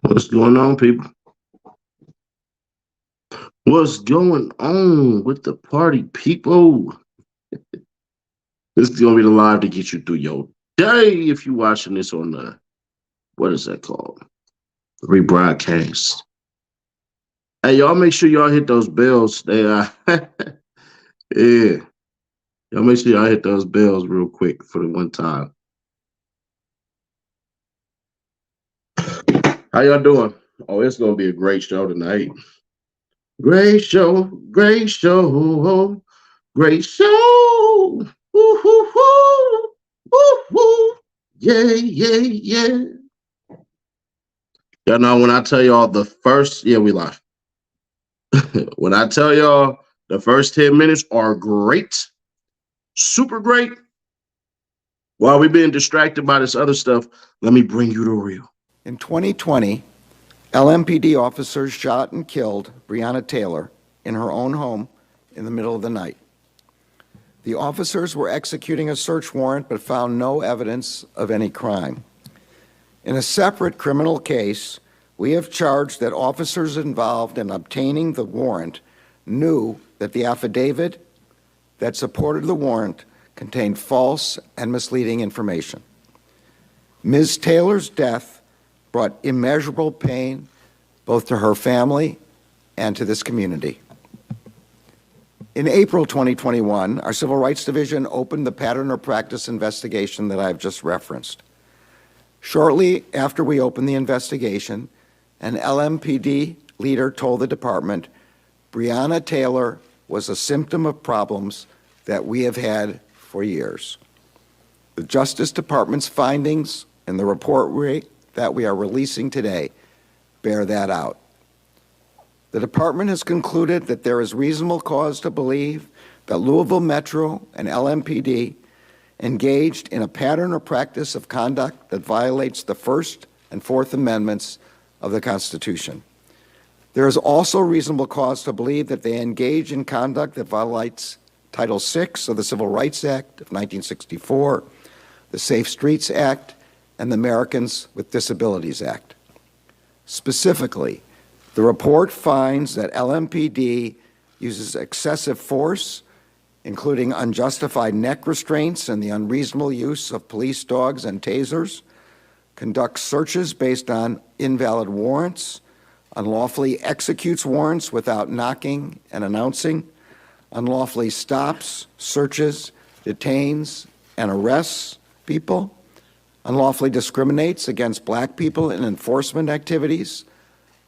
What's going on, people? What's going on with the party, people? This is gonna be the live to get you through your day. If you're watching this on the what is that called? Rebroadcast. Hey, y'all, make sure y'all hit those bells. They yeah. Y'all make sure y'all hit those bells real quick for the one time. How y'all doing? Oh, it's gonna be a great show tonight. Great show, great show, great show. Woo, woo, woo, woo, woo. Yeah, yeah, yeah. Y'all know when I tell y'all the first, yeah, we live. When I tell y'all the first 10 minutes are great, super great, while we being distracted by this other stuff, let me bring you the real. In 2020, LMPD officers shot and killed Breonna Taylor in her own home in the middle of the night. The officers were executing a search warrant but found no evidence of any crime. In a separate criminal case, we have charged that officers involved in obtaining the warrant knew that the affidavit that supported the warrant contained false and misleading information. Ms. Taylor's death brought immeasurable pain both to her family and to this community. In April 2021, our Civil Rights Division opened the pattern or practice investigation that I've just referenced. Shortly after we opened the investigation, an LMPD leader told the department Breonna Taylor was a symptom of problems that we have had for years. The Justice Department's findings and the report that we are releasing today bear that out. The department has concluded that there is reasonable cause to believe that Louisville Metro and LMPD engaged in a pattern or practice of conduct that violates the First and Fourth Amendments of the Constitution. There is also reasonable cause to believe that they engage in conduct that violates Title VI of the Civil Rights Act of 1964, the Safe Streets Act, and the Americans with Disabilities Act. Specifically, the report finds that LMPD uses excessive force, including unjustified neck restraints and the unreasonable use of police dogs and tasers, conducts searches based on invalid warrants, unlawfully executes warrants without knocking and announcing, unlawfully stops, searches, detains, and arrests people, unlawfully discriminates against black people in enforcement activities,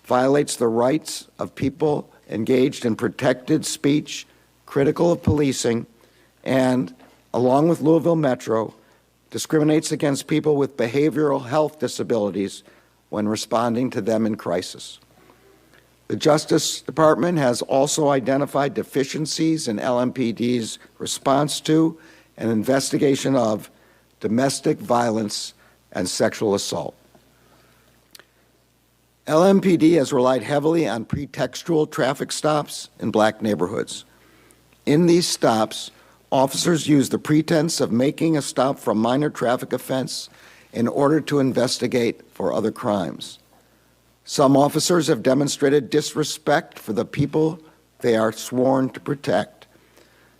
violates the rights of people engaged in protected speech critical of policing, and, along with Louisville Metro, discriminates against people with behavioral health disabilities when responding to them in crisis. The Justice Department has also identified deficiencies in LMPD's response to and investigation of domestic violence and sexual assault. LMPD has relied heavily on pretextual traffic stops in black neighborhoods. In these stops, officers use the pretense of making a stop for a minor traffic offense in order to investigate for other crimes. Some officers have demonstrated disrespect for the people they are sworn to protect.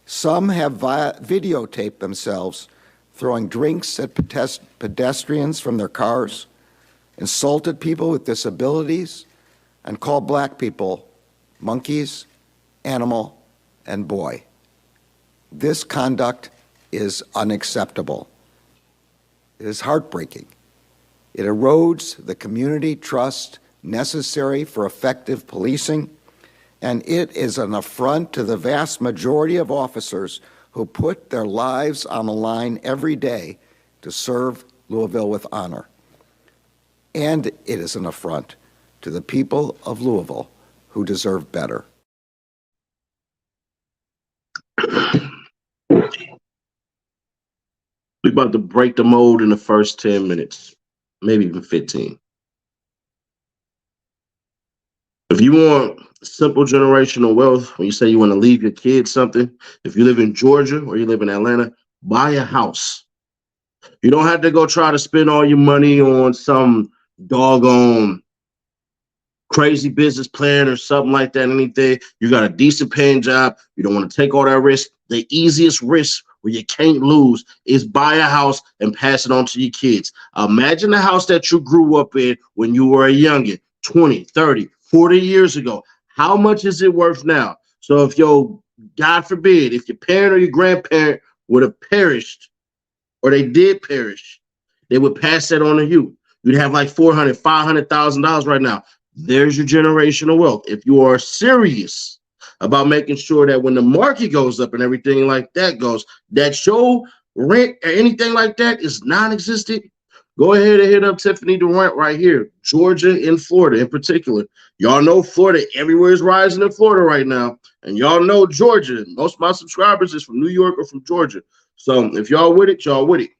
Some have videotaped themselves throwing drinks at pedestrians from their cars, insulted people with disabilities, and called black people monkeys, animal, and boy. This conduct is unacceptable. It is heartbreaking. It erodes the community trust necessary for effective policing, and it is an affront to the vast majority of officers who put their lives on the line every day to serve Louisville with honor. And it is an affront to the people of Louisville who deserve better. We about to break the mold in the first 10 minutes, maybe even 15. If you want simple generational wealth, when you say you want to leave your kids something, if you live in Georgia or you live in Atlanta, buy a house. You don't have to go try to spend all your money on some doggone crazy business plan or something like that, anything, you got a decent paying job, you don't want to take all that risk, the easiest risk where you can't lose is buy a house and pass it on to your kids. Imagine the house that you grew up in when you were a youngin, 20, 30, 40 years ago. How much is it worth now? So if God forbid, if your parent or your grandparent would have perished, or they did perish, they would pass that on to you. You'd have like $400,000, $500,000 right now. There's your generational wealth. If you are serious about making sure that when the market goes up and everything like that goes, that your rent or anything like that is non-existent, go ahead and hit up Tiffany Durant right here, Georgia and Florida in particular. Y'all know Florida, everywhere is rising in Florida right now. And y'all know Georgia. Most of my subscribers is from New York or from Georgia. So if y'all with it, y'all with it.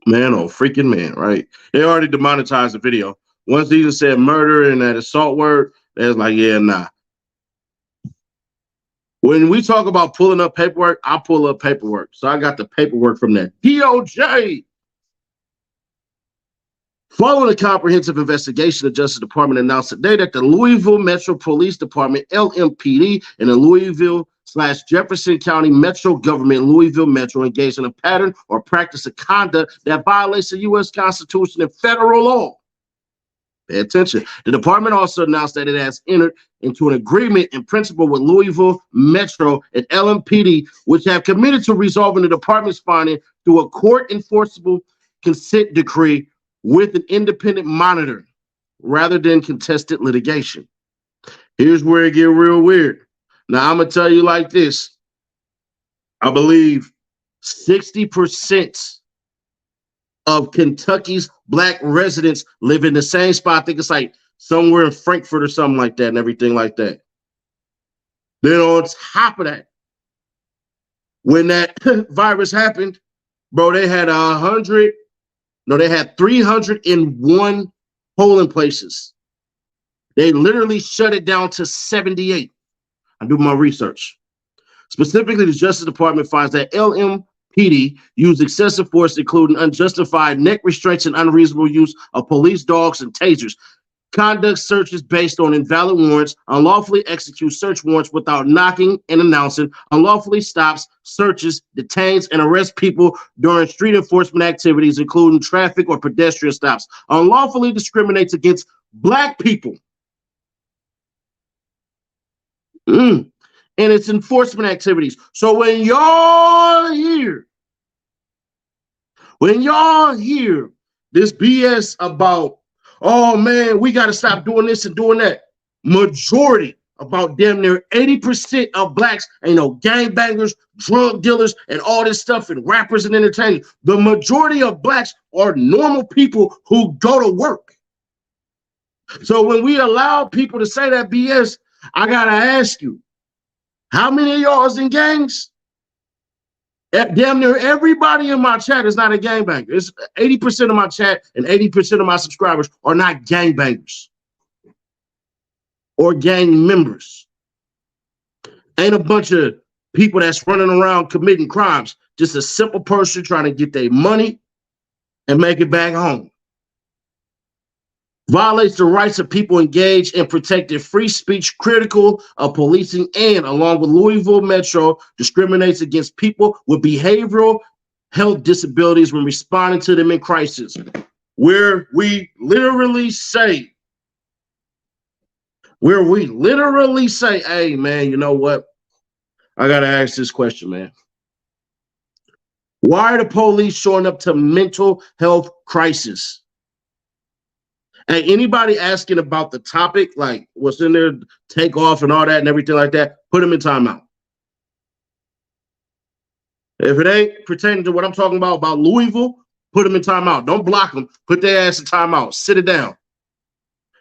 Man, oh freaking man, right? They already demonetized the video. Once they just said murder and that assault word, they was like, yeah, nah. When we talk about pulling up paperwork, I pull up paperwork. So I got the paperwork from that DOJ. Following a comprehensive investigation, the Justice Department announced today that the Louisville Metro Police Department, LMPD, and the Louisville/Jefferson County Metro Government, Louisville Metro, engaged in a pattern or practice of conduct that violates the U.S. Constitution and federal law. Pay attention. The department also announced that it has entered into an agreement in principle with Louisville Metro and LMPD, which have committed to resolving the department's finding through a court-enforceable consent decree with an independent monitor rather than contested litigation. Here's where it get real weird. Now, I'm going to tell you like this. I believe 60% of Kentucky's Black residents live in the same spot. I think it's like somewhere in Frankfurt or something like that and everything like that. Then on top of that, when that virus happened, bro, they had 301 polling places. They literally shut it down to 78. I do my research. Specifically, the Justice Department finds that LMPD used excessive force, including unjustified neck restraints and unreasonable use of police dogs and tasers. Conduct searches based on invalid warrants, unlawfully execute search warrants without knocking and announcing, unlawfully stops, searches, detains, and arrests people during street enforcement activities, including traffic or pedestrian stops, unlawfully discriminates against Black people in its enforcement activities. So when y'all hear this BS about, oh man, we got to stop doing this and doing that. Majority, about damn near 80% of Blacks ain't no gangbangers, drug dealers, and all this stuff, and rappers and entertainers. The majority of Blacks are normal people who go to work. So when we allow people to say that BS, I got to ask you, how many of y'all is in gangs? Damn near everybody in my chat is not a gangbanger. It's 80% of my chat and 80% of my subscribers are not gangbangers or gang members. Ain't a bunch of people that's running around committing crimes. Just a simple person trying to get their money and make it back home. Violates the rights of people engaged in protected free speech, critical of policing, and along with Louisville Metro, discriminates against people with behavioral health disabilities when responding to them in crisis. Where we literally say, hey man, you know what? I gotta ask this question, man. Why are the police showing up to mental health crisis? And anybody asking about the topic, like what's in there, Takeoff and all that and everything like that, put them in timeout. If it ain't pertaining to what I'm talking about Louisville, put them in timeout. Don't block them. Put their ass in timeout. Sit it down.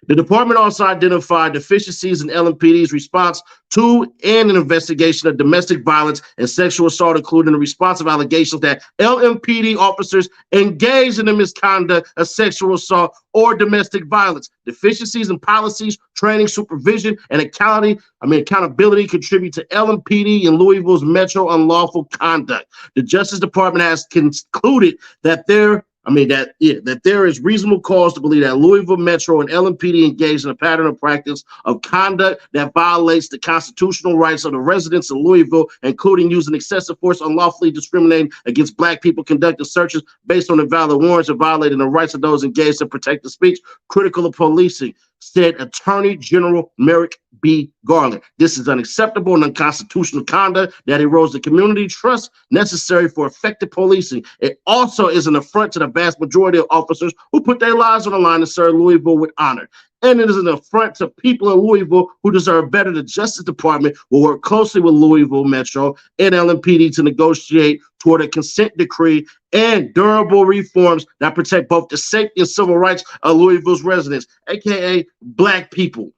The department also identified deficiencies in LMPD's response to and an investigation of domestic violence and sexual assault, including the response of allegations that LMPD officers engaged in the misconduct of sexual assault or domestic violence. Deficiencies in policies, training, supervision, and accountability contribute to LMPD and Louisville's metro unlawful conduct. The Justice Department has concluded that there that there is reasonable cause to believe that Louisville Metro and LMPD engaged in a pattern of practice of conduct that violates the constitutional rights of the residents of Louisville, including using excessive force, unlawfully discriminating against Black people, conducting searches based on invalid warrants, and violating the rights of those engaged in protected speech, critical of policing, said Attorney General Merrick B. Garland. This is unacceptable and unconstitutional conduct that erodes the community trust necessary for effective policing. It also is an affront to the vast majority of officers who put their lives on the line to serve Louisville with honor. And it is an affront to people in Louisville who deserve better. The Justice Department will work closely with Louisville Metro and LMPD to negotiate toward a consent decree and durable reforms that protect both the safety and civil rights of Louisville's residents, aka Black people.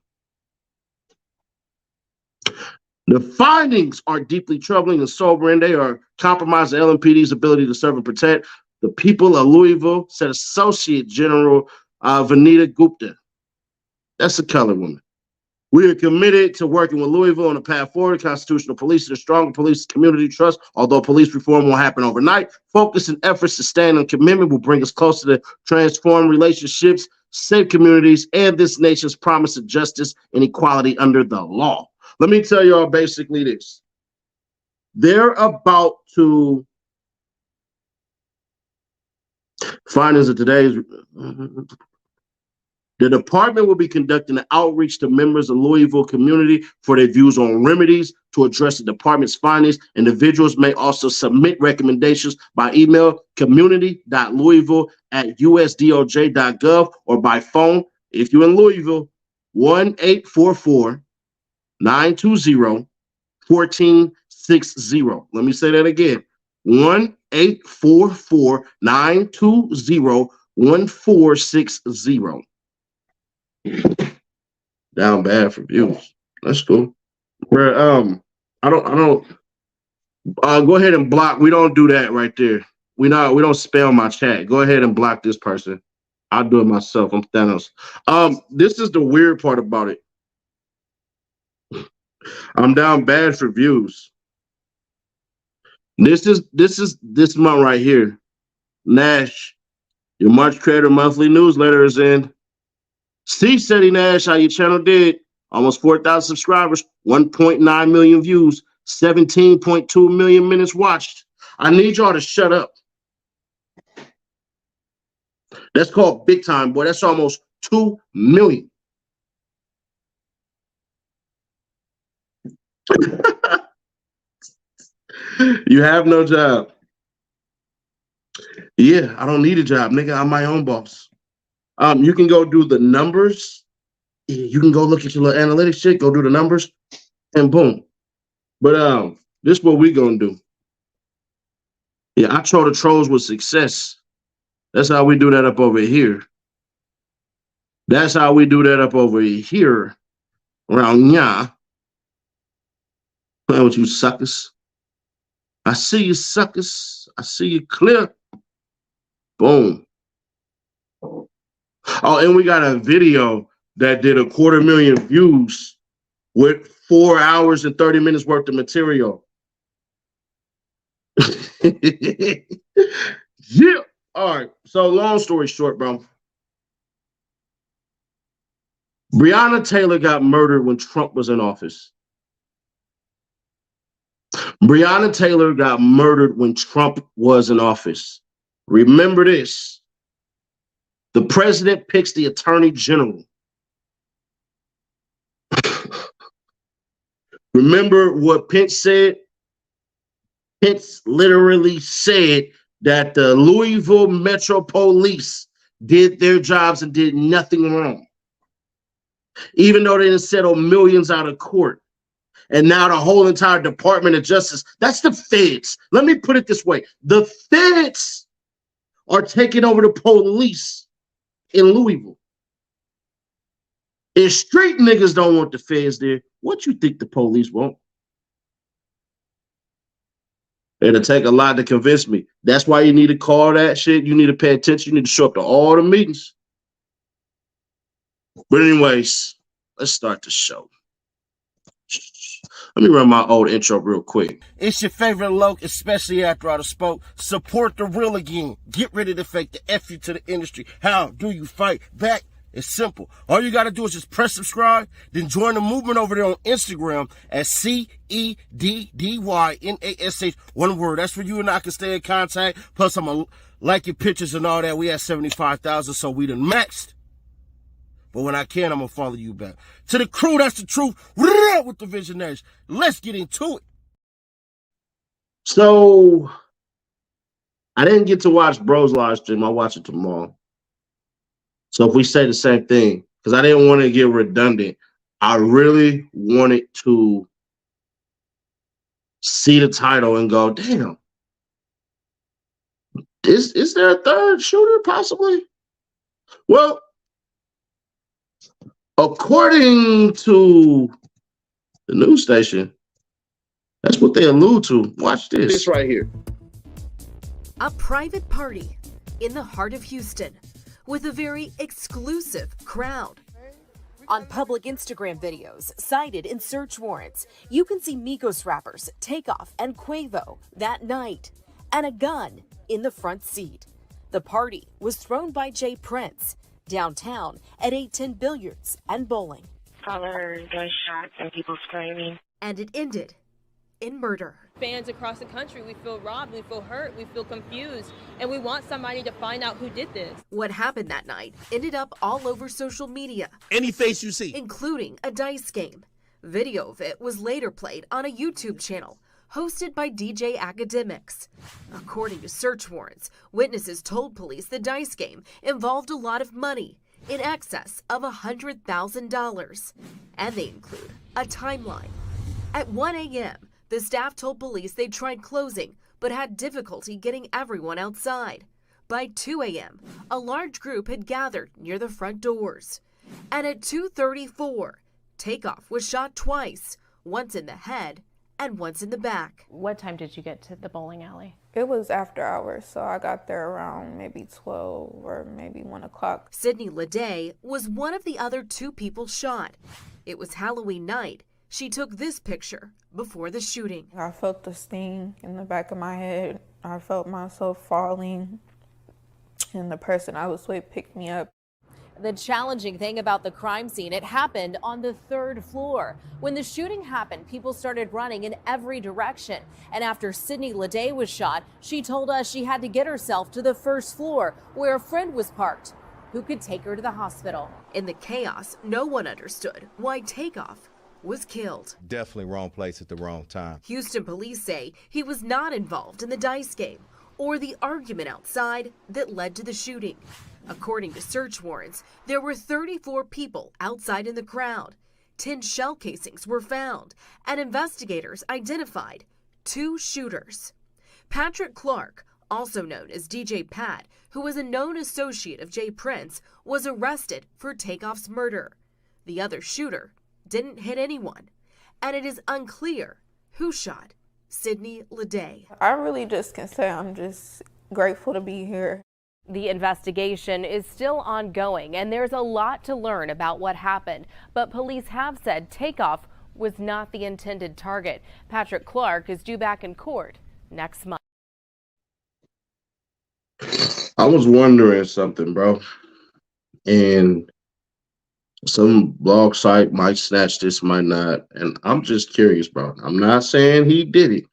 The findings are deeply troubling and sobering. They are compromising LMPD's ability to serve and protect the people of Louisville, said Associate General Vanita Gupta. That's a colored woman. We are committed to working with Louisville on a path forward, constitutional policing, and stronger police community trust. Although police reform won't happen overnight, focus and efforts to stand on commitment will bring us closer to transform relationships, safe communities, and this nation's promise of justice and equality under the law. Let me tell y'all basically this. They're about to, findings of today's, the department will be conducting an outreach to members of the Louisville community for their views on remedies to address the department's findings. Individuals may also submit recommendations by email, community.louisville@usdoj.gov, or by phone, if you're in Louisville, 1-844-920-1460. Let me say that again, 1-844-920-1460. Down bad for views. That's cool. Go ahead and block. We don't do that right there. We don't spell my chat. Go ahead and block this person. I'll do it myself. I'm Thanos. This is the weird part about it. I'm down bad for views. This month right here. Nash, your March Creator Monthly newsletter is in. C City Nash, how your channel did. Almost 4,000 subscribers, 1.9 million views, 17.2 million minutes watched. I need y'all to shut up. That's called big time, boy. That's almost 2 million. You have no job. Yeah, I don't need a job, nigga. I'm my own boss. You can go do the numbers. You can go look at your little analytics shit, go do the numbers, and boom. But this is what we gonna do. Yeah, I troll the trolls with success. That's how we do that up over here. That's how we do that up over here. Around ya. Playing with you suckers. I see you suckers. I see you clear. Boom. Oh, and we got a video that did 250,000 views with 4 hours and 30 minutes worth of material. Yeah. All right. So long story short, bro. Breonna Taylor got murdered when Trump was in office. Breonna Taylor got murdered when Trump was in office. Remember this. The president picks the attorney general. Remember what Pence said? Pence literally said that the Louisville Metro Police did their jobs and did nothing wrong. Even though they didn't settle millions out of court. And now the whole entire Department of Justice, that's the feds. Let me put it this way. The feds are taking over the police in Louisville. If street niggas don't want the feds there, what you think the police want? It'll take a lot to convince me. That's why you need to call that shit. You need to pay attention. You need to show up to all the meetings. But anyways, let's start the show. Let me run my old intro real quick. It's your favorite Loke, especially after I spoke. Support the real again. Get ready to fake the F you to the industry. How do you fight back? It's simple. All you got to do is just press subscribe, then join the movement over there on Instagram at CEDDYNASH. One word. That's where you and I can stay in contact. Plus, I'm going to like your pictures and all that. We had 75,000, so we done maxed. But when I can, I'm going to follow you back. To the crew, that's the truth. With the visionaries. Let's get into it. So, I didn't get to watch Bro's live stream. I'll watch it tomorrow. So if we say the same thing, because I didn't want to get redundant, I really wanted to see the title and go, damn, is there a third shooter possibly? Well, according to the news station, that's what they allude to. Watch this right here. A private party in the heart of Houston with a very exclusive crowd. On public Instagram videos cited in search warrants, you can see Migos rappers Takeoff and Quavo that night, and a gun in the front seat. The party was thrown by Jay Prince downtown at 810 Billiards and Bowling. I heard gunshots and people screaming. And it ended in murder. Fans across the country, we feel robbed, we feel hurt, we feel confused, and we want somebody to find out who did this. What happened that night ended up all over social media. Any face you see. Including a dice game. Video of it was later played on a YouTube channel hosted by DJ Academics. According to search warrants, witnesses told police the dice game involved a lot of money, in excess of $100,000. And they include a timeline. At 1 a.m., the staff told police they tried closing, but had difficulty getting everyone outside. By 2 a.m., a large group had gathered near the front doors. And at 2:34, Takeoff was shot twice, once in the head and once in the back. What time did you get to the bowling alley? It was after hours, so I got there around maybe 12 or maybe 1 o'clock. Sydney Leday was one of the other 2 people shot. It was Halloween night. She took this picture before the shooting. I felt the sting in the back of my head. I felt myself falling, and the person I was with picked me up. The challenging thing about the crime scene, it happened on the 3rd floor. When the shooting happened, people started running in every direction. And after Sydney Leday was shot, she told us she had to get herself to the 1st floor where a friend was parked who could take her to the hospital. In the chaos, no one understood why Takeoff was killed. Definitely wrong place at the wrong time. Houston police say he was not involved in the dice game or the argument outside that led to the shooting. According to search warrants, there were 34 people outside in the crowd. 10 shell casings were found, and investigators identified 2 shooters. Patrick Clark, also known as DJ Pat, who was a known associate of Jay Prince, was arrested for Takeoff's murder. The other shooter didn't hit anyone, and it is unclear who shot Sydney Leday. I really just can say I'm just grateful to be here. The investigation is still ongoing, and there's a lot to learn about what happened. But police have said Takeoff was not the intended target. Patrick Clark is due back in court next month. I was wondering something, bro. And some blog site might snatch this, might not. And I'm just curious, bro. I'm not saying he did it.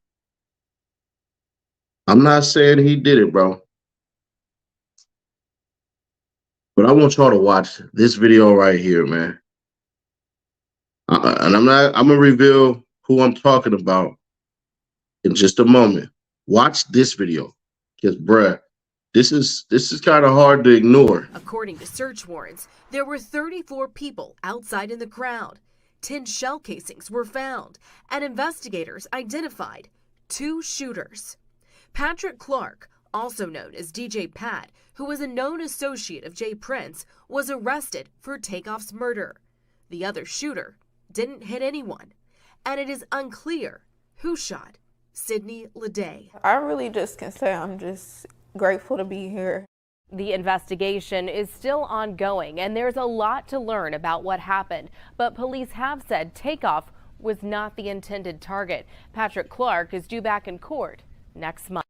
I'm not saying he did it, bro. But I want y'all to watch this video right here, man. And I'm gonna reveal who I'm talking about in just a moment. Watch this video. Because, bruh, this is kind of hard to ignore. According to search warrants, there were 34 people outside in the crowd. 10 shell casings were found, and investigators identified 2 shooters. Patrick Clark, also known as DJ Pat, who was a known associate of Jay Prince, was arrested for Takeoff's murder. The other shooter didn't hit anyone, and it is unclear who shot Sydney Leday. I really just can say I'm just grateful to be here. The investigation is still ongoing, and there's a lot to learn about what happened. But police have said Takeoff was not the intended target. Patrick Clark is due back in court next month.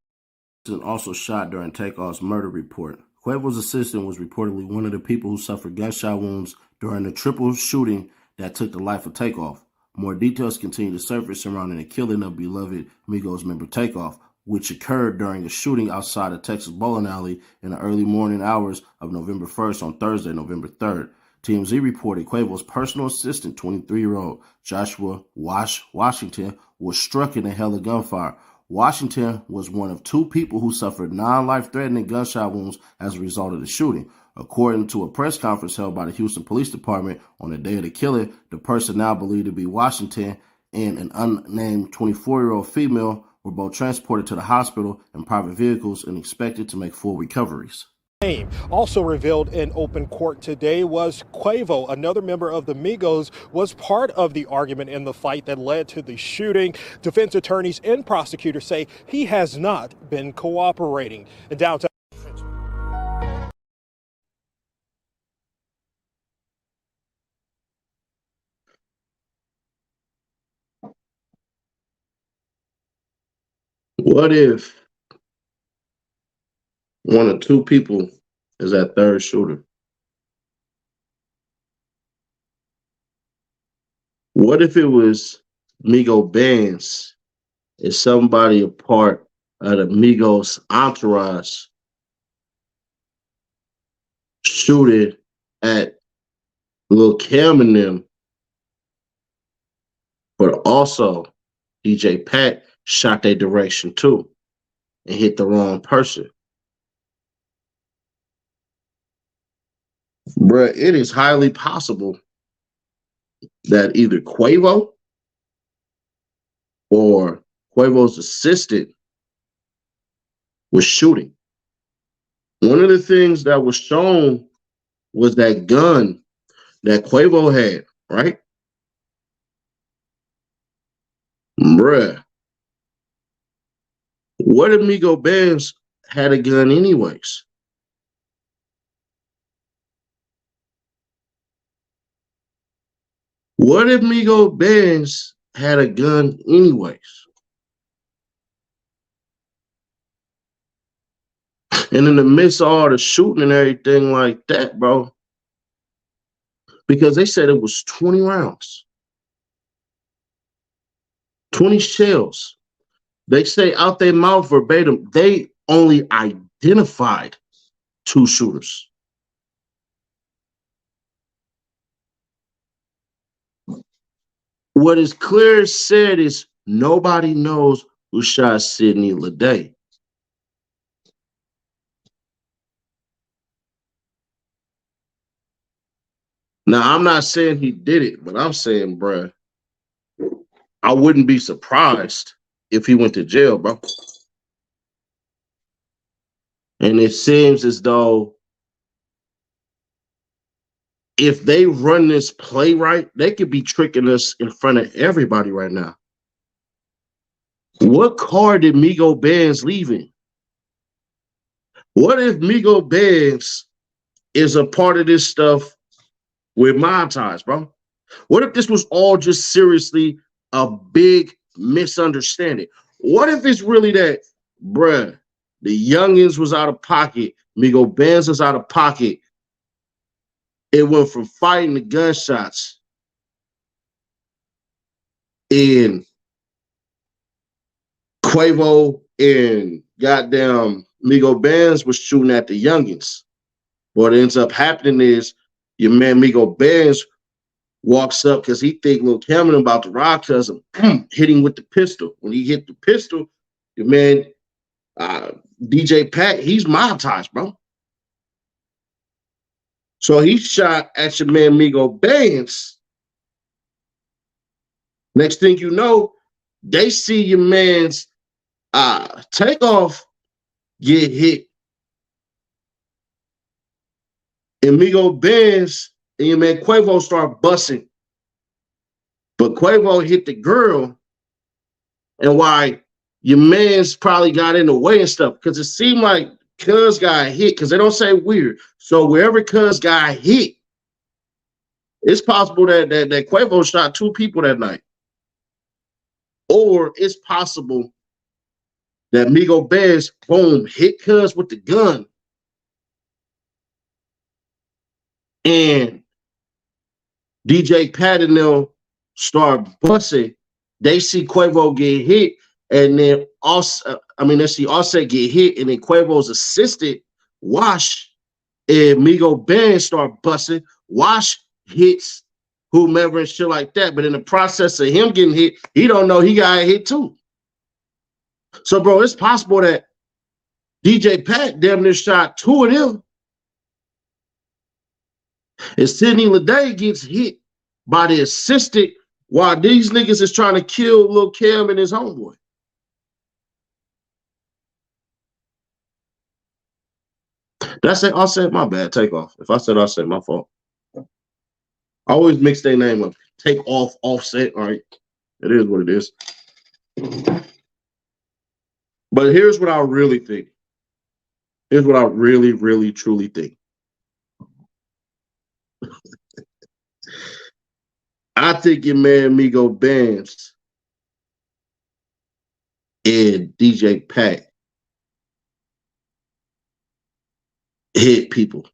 Also shot during Takeoff's murder report. Quavo's assistant was reportedly one of the people who suffered gunshot wounds during the triple shooting that took the life of Takeoff. More details continue to surface surrounding the killing of beloved Migos member Takeoff, which occurred during a shooting outside a Texas bowling alley in the early morning hours of November 1st on Thursday, November 3rd. TMZ reported Quavo's personal assistant, 23-year-old Joshua Washington, was struck in the hell of gunfire. Washington was one of two people who suffered non-life-threatening gunshot wounds as a result of the shooting. According to a press conference held by the Houston Police Department on the day of the killing, the person now believed to be Washington and an unnamed 24-year-old female were both transported to the hospital in private vehicles and expected to make full recoveries. Also revealed in open court today was Quavo, another member of the Migos, was part of the argument in the fight that led to the shooting. Defense attorneys and prosecutors say he has not been cooperating. In downtown. What if one or two people is that third shooter? What if it was Migo Benz? Is somebody a part of the Migos entourage shooting at Lil Cam and them, but also DJ Pat shot their direction too and hit the wrong person? Bruh, it is highly possible that either Quavo or Quavo's assistant was shooting. One of the things that was shown was that gun that Quavo had, right? Bruh, what if Migo Benz had a gun anyways? What if Migo Benz had a gun anyways? And in the midst of all the shooting and everything like that, bro, because they said it was 20 rounds, 20 shells. They say out their mouth verbatim, they only identified two shooters. What is clear said is nobody knows who shot Sidney Leday. Now, I'm not saying he did it, but I'm saying, bruh, I wouldn't be surprised if he went to jail, bro. And it seems as though if they run this play right, they could be tricking us in front of everybody right now. What car did Migo Benz leave in? What if Migo Benz is a part of this stuff with montage, bro? What if this was all just seriously a big misunderstanding? What if it's really that, bruh, the youngins was out of pocket, Migo Benz was out of pocket. It went from fighting to gunshots. And Quavo and goddamn Migo Benz was shooting at the youngins. What ends up happening is your man Migo Benz walks up because he think Lil Cameron about to rock cousin, hit him with the pistol. When he hit the pistol, your man DJ Pat, he's monetized, bro. So he shot at your man Migo Benz. Next thing you know, they see your man's Takeoff get hit. And Migo Benz and your man Quavo start busting. But Quavo hit the girl. And why your man's probably got in the way and stuff. Because it seemed like Cuz got hit. Because they don't say weird. So wherever Cuz got hit, it's possible that Quavo shot two people that night. Or it's possible that Migo Bears, boom, hit Cuz with the gun. And DJ Pat and them start busting. They see Quavo get hit, and then they see Offset get hit, and then Quavo's assistant, Wash, and Migo Band start busting. Wash hits whomever and shit like that. But in the process of him getting hit, he don't know he got hit too. So, bro, it's possible that DJ Pat damn near shot two of them. And Sidney Lede gets hit by the assistant while these niggas is trying to kill Lil Cam and his homeboy. That's it. I said my bad. Takeoff. If I said I said my fault. I always mix their name up. Takeoff, Offset. All right. It is what it is. But here's what I really think. Here's what I really, really, truly think. I think your man Migo Bands and DJ Pat hit people.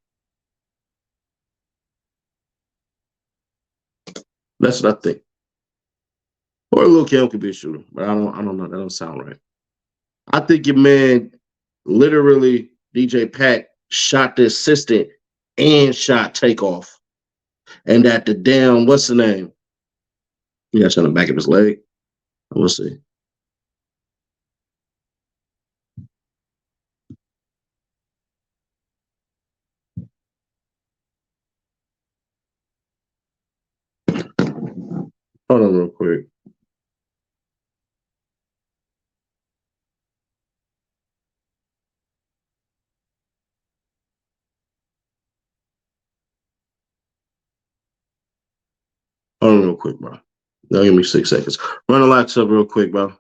That's what I think. Or Lil Kim could be a shooter, but I don't know. That don't sound right. I think your man literally DJ Pat shot the assistant and shot Takeoff. And that the damn, what's the name? Yeah, it's on the back of his leg. We'll see. Hold on real quick. Hold on real quick, bro. Now give me 6 seconds. Run the lights up real quick, bro.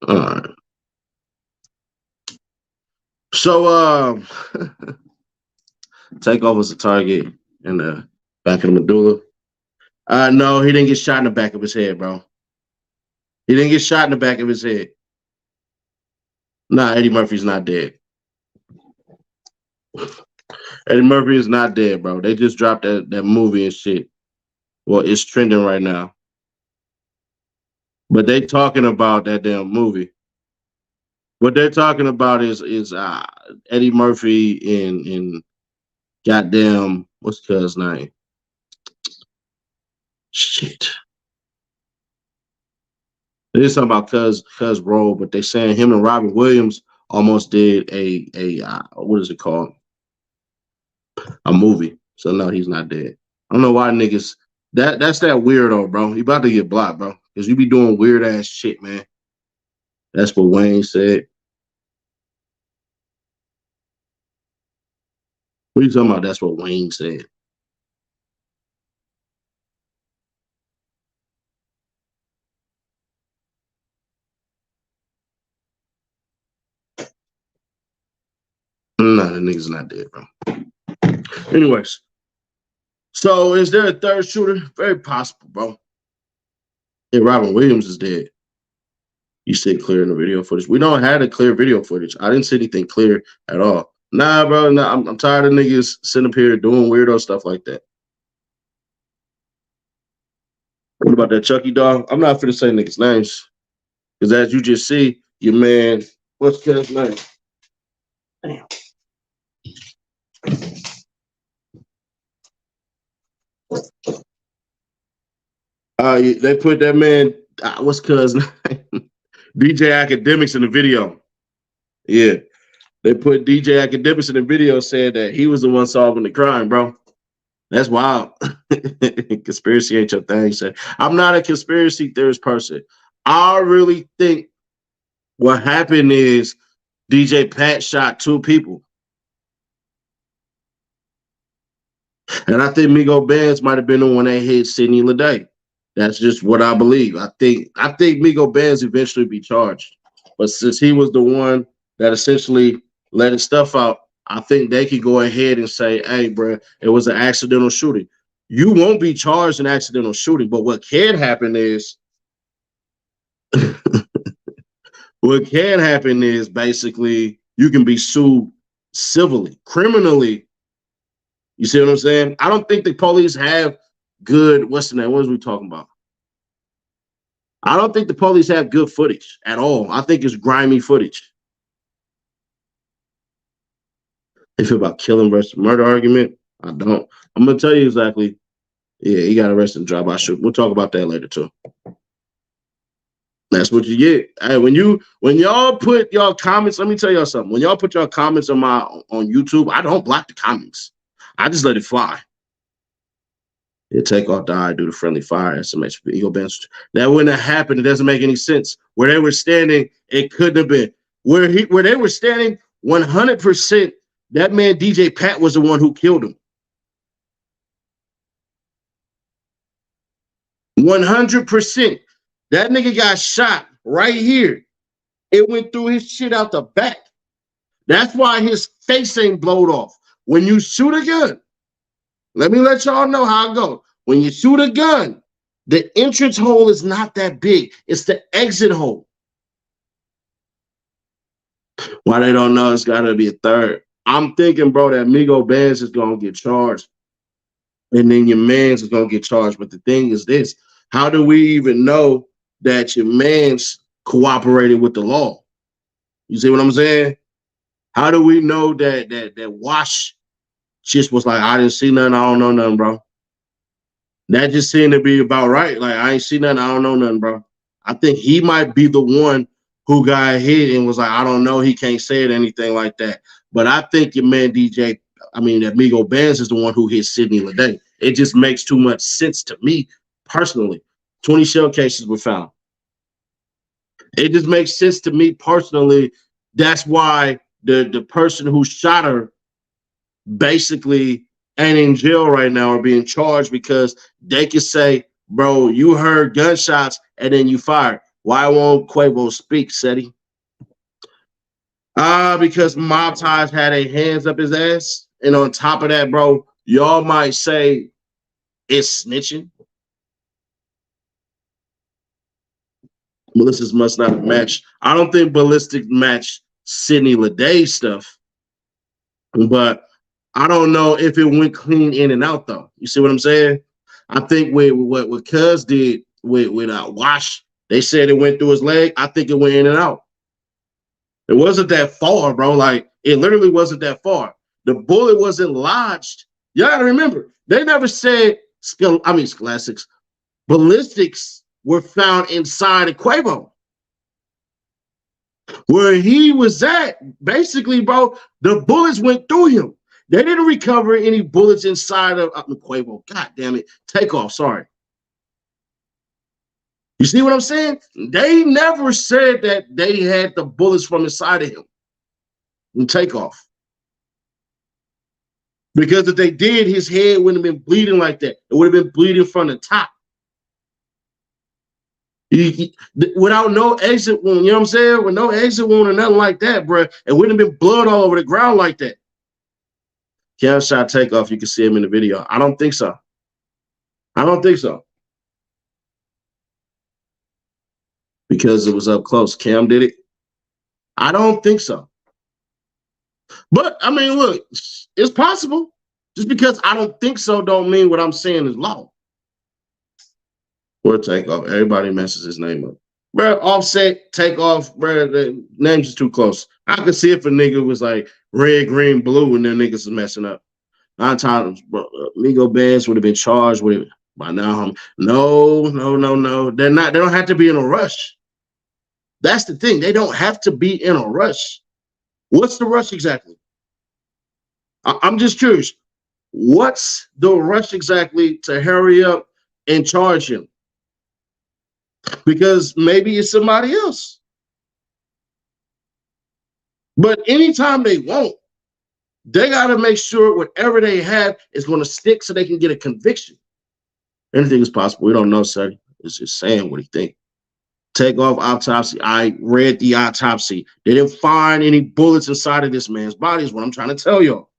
All right. So, Takeoff was the target in the back of the medulla. No, he didn't get shot in the back of his head, bro. He didn't get shot in the back of his head. Nah, Eddie Murphy's not dead. Eddie Murphy is not dead, bro. They just dropped that movie and shit. Well, it's trending right now. But they talking about that damn movie. What they're talking about is Eddie Murphy and goddamn, what's Cuz's name? Shit. It is something about Cuz role, but they're saying him and Robin Williams almost did a what is it called? A movie. So no, he's not dead. I don't know why niggas that's that weirdo, bro. You about to get blocked, bro. Because you be doing weird ass shit, man. That's what Wayne said. What are you talking about? That's what Wayne said. Nah, the nigga's not dead, bro. Anyways, so is there a third shooter? Very possible, bro. Yeah, Robin Williams is dead. You see clear in the video footage. We don't have a clear video footage. I didn't see anything clear at all. Nah, bro. Nah, I'm tired of niggas sitting up here doing weirdo stuff like that. What about that Chucky dog? I'm not finna say niggas' names. Because as you just see, your man, what's his name? Damn. They put that man, what's cuz name? DJ Academics in the video. Yeah. They put DJ Academics in the video, said that he was the one solving the crime, bro. That's wild. Conspiracy ain't your thing. So I'm not a conspiracy theorist person. I really think what happened is DJ Pat shot two people. And I think Migo Bands might have been the one that hit Sidney Lede. That's just what I believe. I think Migo Bands eventually be charged. But since he was the one that essentially letting stuff out, I think they can go ahead and say, hey, bro, it was an accidental shooting. You won't be charged in accidental shooting, but what can happen is basically you can be sued civilly, criminally. You see what I'm saying? I don't think the police have good, what's the name? What was we talking about? I don't think the police have good footage at all. I think it's grimy footage. If it's about killing versus murder argument, I don't. I'm gonna tell you exactly. Yeah, he got arrested in drive-by shooting. We'll talk about that later too. That's what you get. Hey, when y'all put y'all comments, let me tell y'all something. When y'all put y'all comments on YouTube, I don't block the comments. I just let it fly. Yeah, Takeoff died due to friendly fire. SMH Eagle Bench. That wouldn't have happened. It doesn't make any sense. Where they were standing, it couldn't have been. Where they were standing, 100%. That man DJ Pat was the one who killed him. 100%. That nigga got shot right here. It went through his shit out the back. That's why his face ain't blowed off. When you shoot a gun, let me let y'all know how it goes. When you shoot a gun, the entrance hole is not that big. It's the exit hole. Why they don't know it's got to be a third. I'm thinking, bro, that Migo Benz is going to get charged. And then your man's is going to get charged. But the thing is this. How do we even know that your man's cooperated with the law? You see what I'm saying? How do we know that Wash just was like, I didn't see nothing, I don't know nothing, bro? That just seemed to be about right. Like, I ain't see nothing, I don't know nothing, bro. I think he might be the one who got hit and was like, I don't know, he can't say it, anything like that. But I think your man that Migo Benz is the one who hit Sidney Leday. It just makes too much sense to me personally. 20 shell cases were found. It just makes sense to me personally. That's why the person who shot her basically ain't in jail right now or being charged, because they can say, bro, you heard gunshots and then you fired. Why won't Quavo speak, Seti? Because Mob Ties had their hands up his ass. And on top of that, bro, y'all might say it's snitching. Ballistics must not have matched. I don't think Ballistic matched Sidney Leday stuff. But I don't know if it went clean in and out, though. You see what I'm saying? I think with what Cuz did with Wash, they said it went through his leg. I think it went in and out. It wasn't that far, bro. Like, it literally wasn't that far. The bullet wasn't lodged. You gotta remember, they never said scholastics. Ballistics were found inside of Quavo. Where he was at, basically, bro, the bullets went through him. They didn't recover any bullets inside of Quavo. God damn it. Takeoff, sorry. You see what I'm saying? They never said that they had the bullets from inside of him in Takeoff. Because if they did, his head wouldn't have been bleeding like that. It would have been bleeding from the top. Without no exit wound, you know what I'm saying? With no exit wound or nothing like that, bro, it wouldn't have been blood all over the ground like that. Cam shot Takeoff. You can see him in the video. I don't think so. I don't think so. Because it was up close. Cam did it. I don't think so. But, I mean, look, it's possible. Just because I don't think so don't mean what I'm saying is law. Or Takeoff. Everybody messes his name up. Bro, Offset, Takeoff, bro, the names is too close. I could see if a nigga was like red, green, blue, and then niggas is messing up. 9 times, bro, Migo Benz would have been charged with it by now. No. They're not. They don't have to be in a rush. That's the thing. They don't have to be in a rush. What's the rush exactly? I'm just curious. What's the rush exactly to hurry up and charge him? Because maybe it's somebody else. But anytime they won't, they got to make sure whatever they have is going to stick so they can get a conviction. Anything is possible. We don't know, Seti. It's just saying what he thinks. Takeoff autopsy. I read the autopsy. They didn't find any bullets inside of this man's body, is what I'm trying to tell y'all.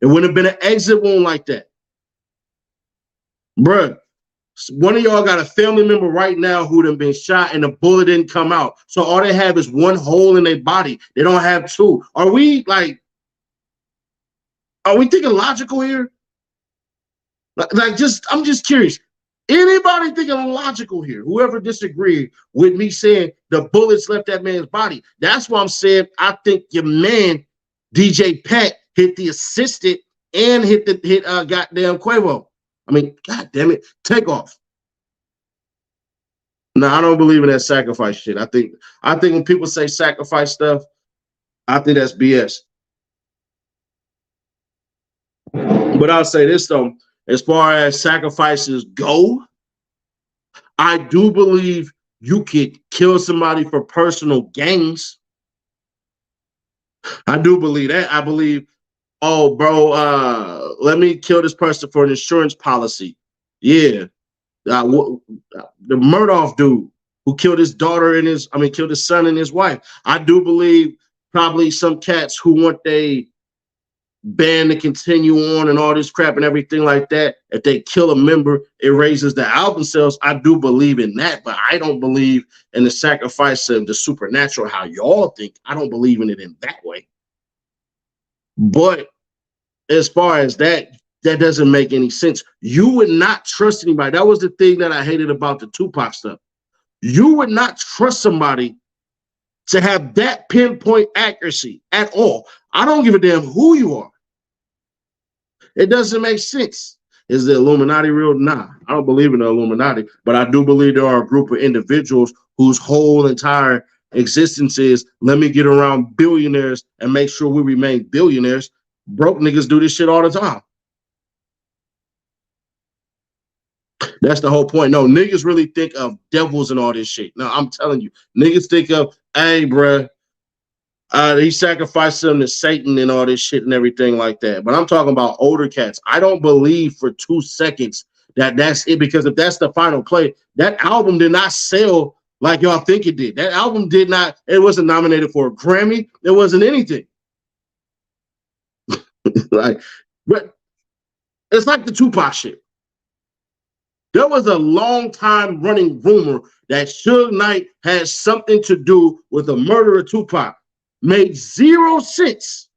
It wouldn't have been an exit wound like that. Bruh, one of y'all got a family member right now who done been shot and the bullet didn't come out. So all they have is one hole in their body. They don't have two. Are we thinking logical here? I'm just curious. Anybody thinking logical here? Whoever disagreed with me saying the bullets left that man's body. That's why I'm saying I think your man, DJ Pat, hit the assistant and hit goddamn Quavo. I mean, god damn it, Takeoff. No, I don't believe in that sacrifice shit. I think when people say sacrifice stuff, I think that's BS. But I'll say this though, as far as sacrifices go, I do believe you could kill somebody for personal gains. I do believe that. I believe, oh, bro, let me kill this person for an insurance policy. Yeah. The Murdoch dude who killed his daughter and killed his son and his wife. I do believe probably some cats who want they band to continue on and all this crap and everything like that. If they kill a member, it raises the album sales. I do believe in that, but I don't believe in the sacrifice of the supernatural, how y'all think. I don't believe in it in that way. But as far as that doesn't make any sense. You would not trust anybody. That was the thing that I hated about the Tupac stuff. You would not trust somebody to have that pinpoint accuracy at all. I don't give a damn who you are. It doesn't make sense. Is the Illuminati real? Nah, I don't believe in the Illuminati, but I do believe there are a group of individuals whose whole entire existence is, let me get around billionaires and make sure we remain billionaires. Broke niggas do this shit all the time. That's the whole point. No, niggas really think of devils and all this shit. No, I'm telling you, niggas think of, hey, bruh, he sacrificed them to Satan and all this shit and everything like that. But I'm talking about older cats. I don't believe for 2 seconds that that's it, because if that's the final play, that album did not sell like y'all think it did. That album did not, it wasn't nominated for a Grammy. It wasn't anything. But it's like the Tupac shit. There was a long time running rumor that Suge Knight had something to do with the murder of Tupac. Made zero sense,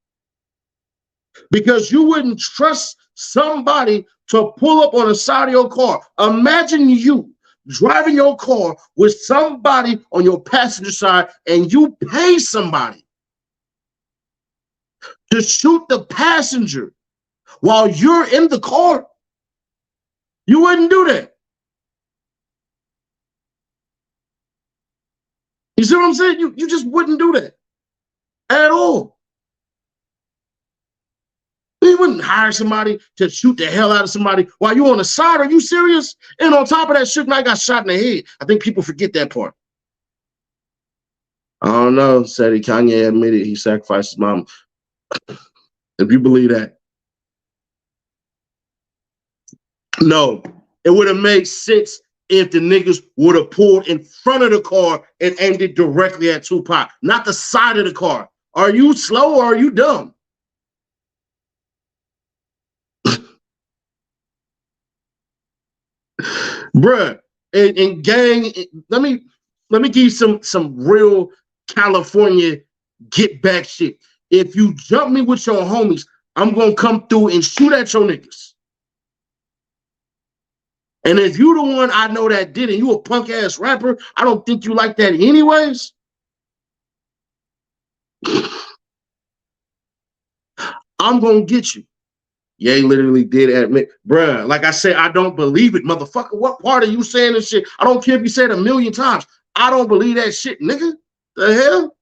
because you wouldn't trust somebody to pull up on the side of your car. Imagine you driving your car with somebody on your passenger side and you pay somebody to shoot the passenger while you're in the car. You wouldn't do that. You see what I'm saying? You just wouldn't do that at all. You wouldn't hire somebody to shoot the hell out of somebody while you're on the side. Are you serious? And on top of that, Suge Knight got shot in the head. I think people forget that part. I don't know. Said Kanye admitted he sacrificed his mom. If you believe that. No, it would have made sense if the niggas would have pulled in front of the car and aimed it directly at Tupac, not the side of the car. Are you slow or are you dumb? Bruh, and gang, let me give you some real California get back shit. If you jump me with your homies, I'm gonna come through and shoot at your niggas. And if you the one I know that did it, you a punk ass rapper, I don't think you like that anyways. I'm gonna get you. Ye literally did admit, bruh, like I said, I don't believe it, motherfucker. What part are you saying this shit? I don't care if you said it 1,000,000 times. I don't believe that shit, nigga. The hell?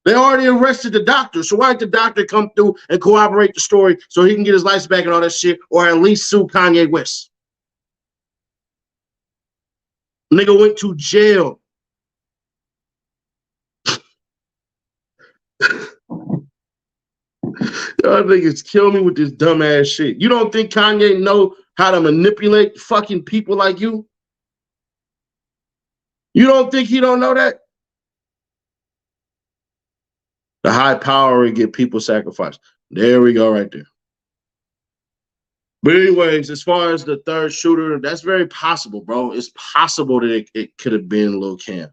They already arrested the doctor, so why did the doctor come through and corroborate the story so he can get his license back and all that shit, or at least sue Kanye West? Nigga went to jail. Y'all niggas kill me with this dumbass shit. You don't think Kanye know how to manipulate fucking people like you? You don't think he don't know that? The high power and get people sacrificed. There we go right there. But anyways, as far as the third shooter, that's very possible, bro. It's possible that it could have been Lil Cam.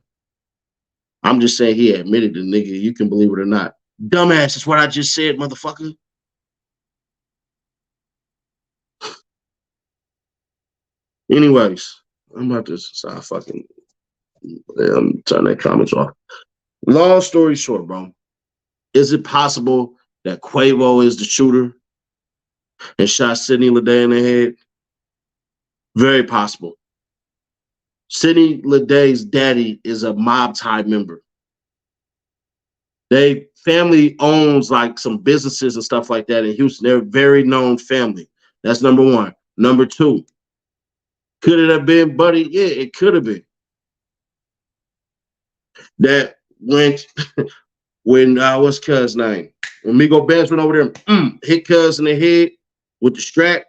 I'm just saying he admitted the nigga. You can believe it or not. Dumbass, that's what I just said, motherfucker. Anyways, I'm about to start fucking turn that comments off. Long story short, bro. Is it possible that Quavo is the shooter and shot Sidney Leday in the head? Very possible. Sidney Leday's daddy is a mob tie member. They family owns like some businesses and stuff like that in Houston. They're a very known family. That's number one. Number two, could it have been Buddy? Yeah, it could have been. That went when what's Cuz name? When Migo Benz went over there, hit Cuz in the head with the strap.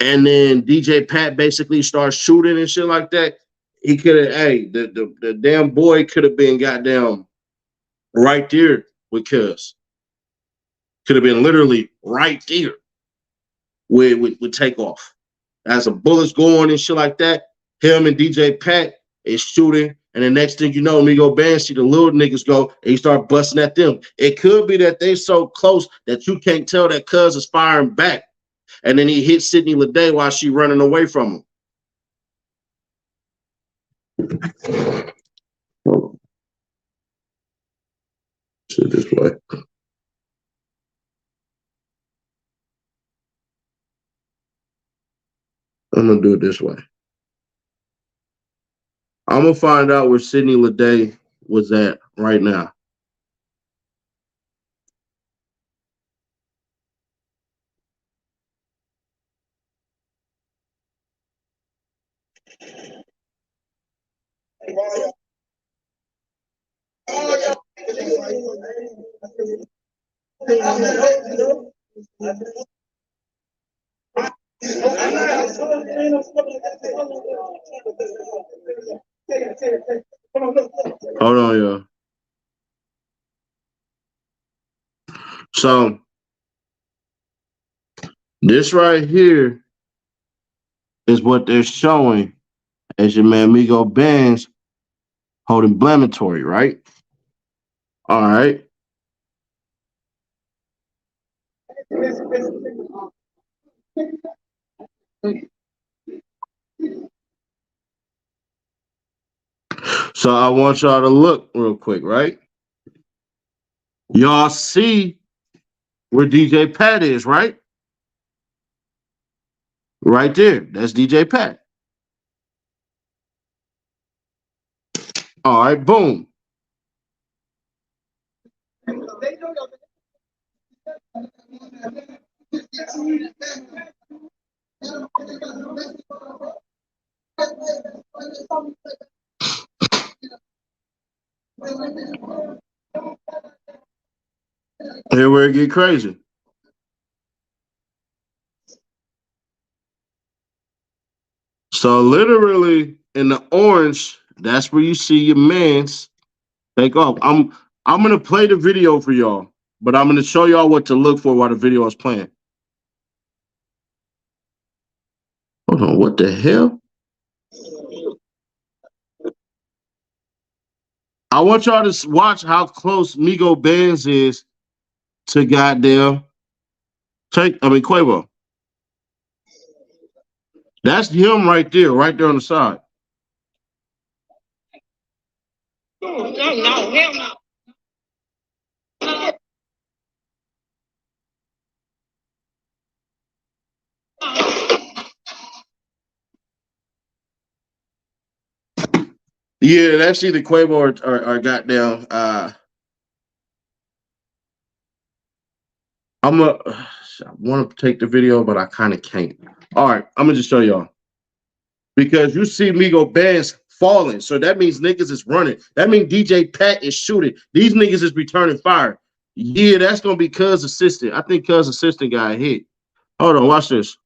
And then DJ Pat basically starts shooting and shit like that. He could have, the damn boy could have been goddamn right there with Cuz. Could have been literally right there with Takeoff. As the bullets going and shit like that, him and DJ Pat is shooting. And the next thing you know, Migo Band see the little niggas go and he start busting at them. It could be that they so close that you can't tell that Cuz is firing back. And then he hit Sidney Leday while she running away from him. Sit this way. I'm gonna do it this way. I'm gonna find out where Sidney Leday was at right now. Hold on, y'all. So this right here is what they're showing as your man Migo Benz holding Blamatory, right? All right. So I want y'all to look real quick, right? Y'all see where DJ Pat is, right? Right there. That's DJ Pat. All right, boom. Here where it get crazy. So literally in the orange, that's where you see your man's Takeoff. I'm gonna play the video for y'all, but I'm gonna show y'all what to look for while the video is playing. Hold on, what the hell? I want y'all to watch how close Migo Benz is to goddamn Quavo. That's him right there on the side. No, hell no. Yeah, that's either Quavo or goddamn. I want to take the video, but I kind of can't. All right, I'm gonna just show y'all because you see Migo Benz falling, so that means niggas is running. That means DJ Pat is shooting. These niggas is returning fire. Yeah, that's gonna be Cuz assistant. I think Cuz assistant got hit. Hold on, watch this.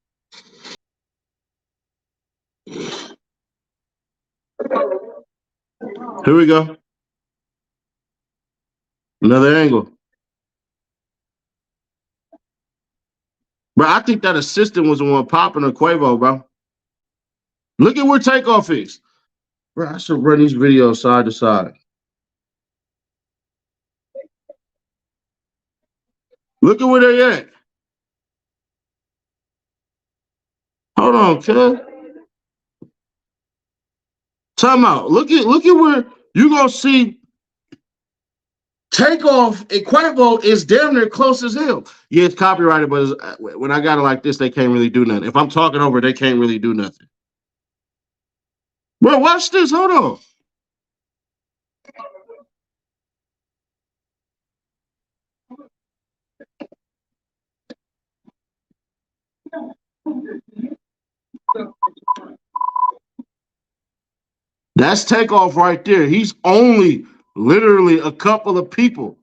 Here we go. Another angle. Bro, I think that assistant was the one popping a Quavo, bro. Look at where Takeoff is. Bro, I should run these videos side to side. Look at where they at. Hold on, kid. Time out. Look at where you gonna see Takeoff and Quavo is damn near close as hell. Yeah, it's copyrighted, but when I got it like this, they can't really do nothing. If I'm talking over, they can't really do nothing. Bro, watch this. Hold on. That's Takeoff right there. He's only literally a couple of people.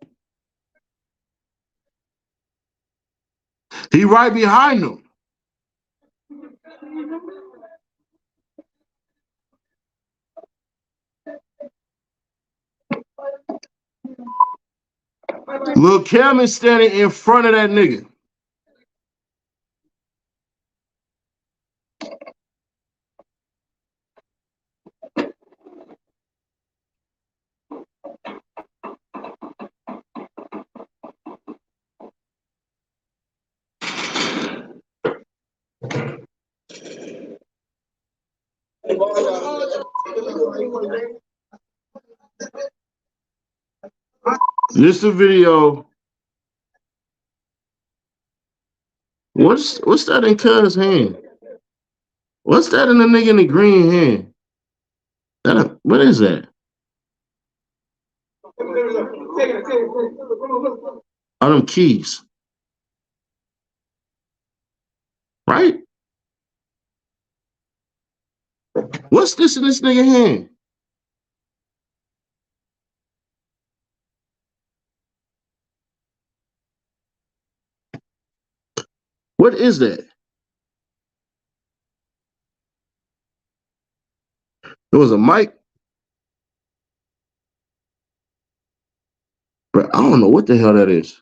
He right behind them. Lil Kim is standing in front of that nigga. This the video. What's that in Cuz hand? What's that in the nigga in the green hand? What is that? Are them keys? Right? What's this in this nigga hand? What is that? It was a mic. But I don't know what the hell that is.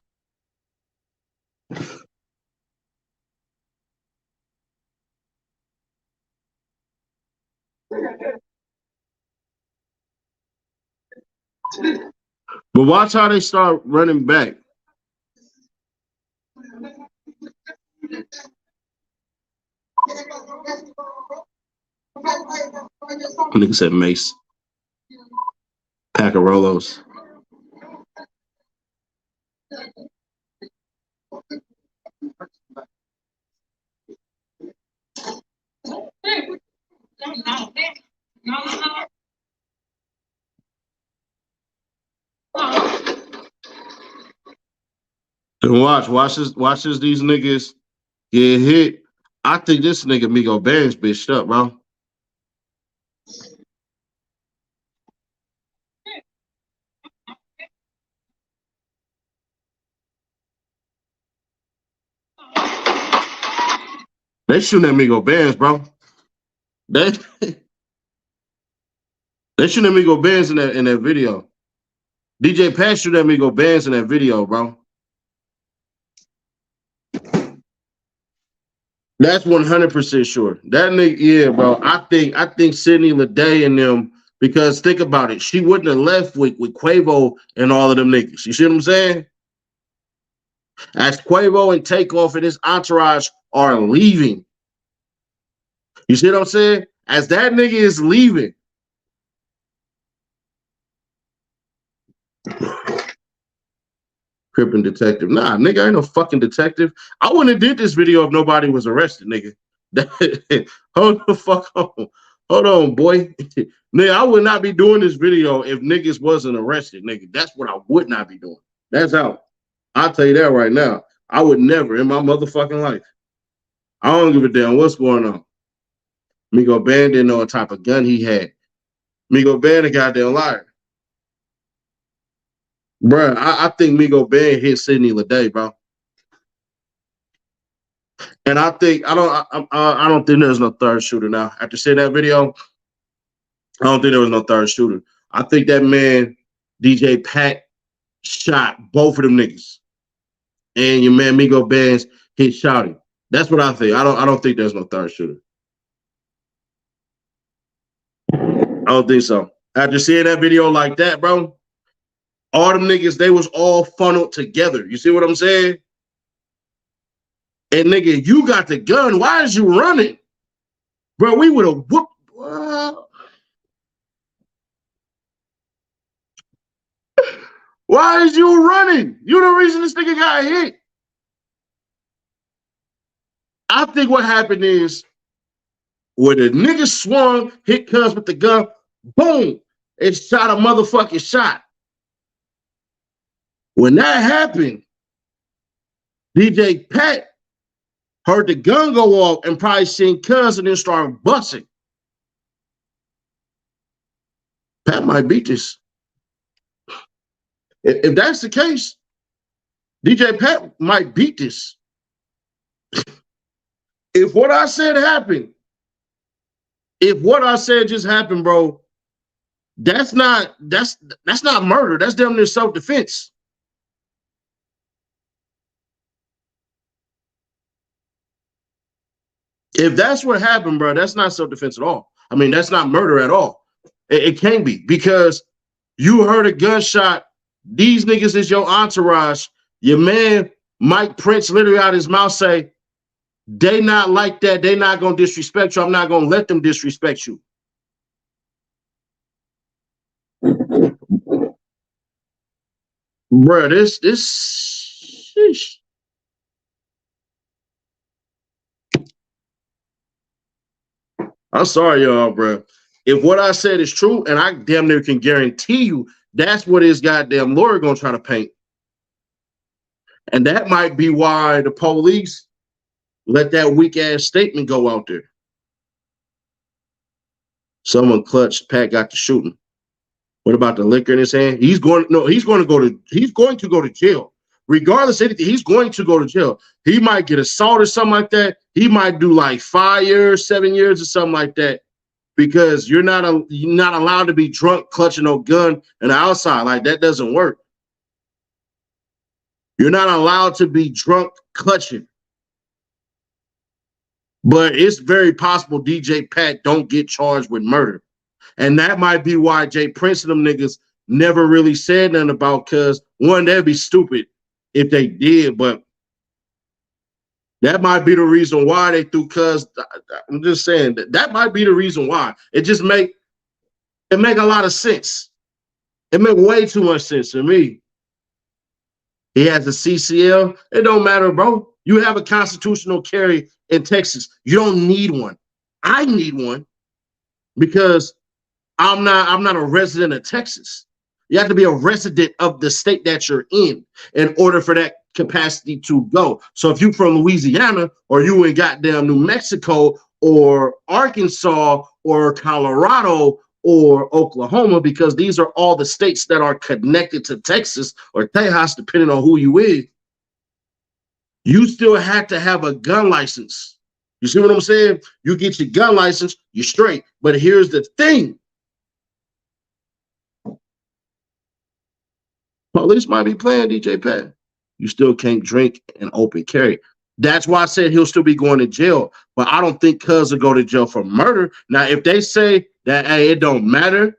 But watch how they start running back. Nigga said Mace. Pack of Rolos. And watch this these niggas get hit. I think this nigga Migo Band's bitched up, bro. They shooting at Migo Bands, bro. They shooting at Migo Bands in that video. DJ Pat shoot at Migo Bands in that video, bro. That's 100% sure. That nigga, yeah, bro. I think Sydney Lede and them, because think about it, she wouldn't have left with Quavo and all of them niggas. You see what I'm saying? As Quavo and Takeoff and his entourage are leaving. You see what I'm saying? As that nigga is leaving. Crippin' detective. Nah, nigga, I ain't no fucking detective. I wouldn't have did this video if nobody was arrested, nigga. Hold the fuck on. Hold on, boy. Nigga, I would not be doing this video if niggas wasn't arrested, nigga. That's what I would not be doing. That's how. I'll tell you that right now. I would never in my motherfucking life. I don't give a damn what's going on. Migo Band didn't know what type of gun he had. Migo Band a goddamn liar. Bruh, I think Migo Band hit Sydney Lede, bro. And I don't think there's no third shooter now. After seeing that video, I don't think there was no third shooter. I think that man, DJ Pat, shot both of them niggas. And your man Migo Bands hit Shouty. That's what I think. I don't think there's no third shooter. I don't think so. After seeing that video like that, bro, all them niggas, they was all funneled together. You see what I'm saying? And nigga, you got the gun. Why is you running? Bro, we would have whooped. Why is you running? You the reason this nigga got hit. I think what happened is when the nigga swung, hit Cuz with the gun, boom, it shot a motherfucking shot. When that happened, DJ Pat heard the gun go off and probably seen Cuz and then started busting. Pat might beat this. If that's the case, DJ Pat might beat this. If what I said happened, if what I said just happened, bro, that's not murder. That's damn near self-defense. If that's what happened, bro, that's not self-defense at all. I mean, that's not murder at all. It can't be because you heard a gunshot. These niggas is your entourage. Your man, Mike Prince, literally out his mouth say, they not like that. They not going to disrespect you. I'm not going to let them disrespect you. Bro, this, sheesh. I'm sorry, y'all, bro. If what I said is true, and I damn near can guarantee you that's what his goddamn lawyer gonna try to paint. And that might be why the police let that weak-ass statement go out there. Someone clutched, Pat got the shooting. What about the liquor in his hand? He's going to go to jail. Regardless of anything, he's going to go to jail. He might get assaulted or something like that. He might do like 5 years, 7 years or something like that. Because you're not allowed to be drunk clutching no gun in the outside. Like, that doesn't work. You're not allowed to be drunk clutching. But it's very possible DJ Pat don't get charged with murder. And that might be why Jay Prince and them niggas never really said nothing about, because one, that'd be stupid if they did, but that might be the reason why they threw Cuz. I'm just saying that might be the reason why. It make a lot of sense. It make way too much sense to me. He has a CCL. It don't matter, bro. You have a constitutional carry in Texas. You don't need one. I need one because I'm not a resident of Texas. You have to be a resident of the state that you're in order for that capacity to go. So if you're from Louisiana or you in goddamn New Mexico or Arkansas or Colorado or Oklahoma, because these are all the states that are connected to Texas or Tejas, depending on who you is, you still have to have a gun license. You see what I'm saying? You get your gun license, you're straight. But here's the thing. Police might be playing DJ Pat. You still can't drink and open carry. That's why I said he'll still be going to jail. But I don't think Cuz will go to jail for murder. Now, if they say that, hey, it don't matter,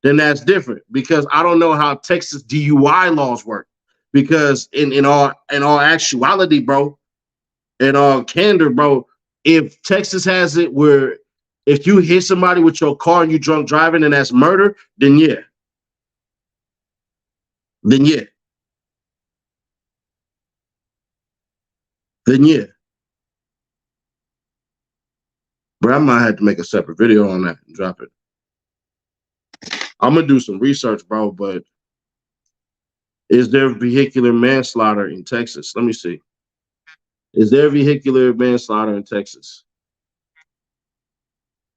then that's different. Because I don't know how Texas DUI laws work. Because in all actuality, bro, in all candor, bro, if Texas has it where if you hit somebody with your car and you drunk driving and that's murder, then yeah. Then yeah. But I might have to make a separate video on that and drop it. I'm going to do some research, bro, but is there vehicular manslaughter in Texas? Let me see. Is there vehicular manslaughter in Texas?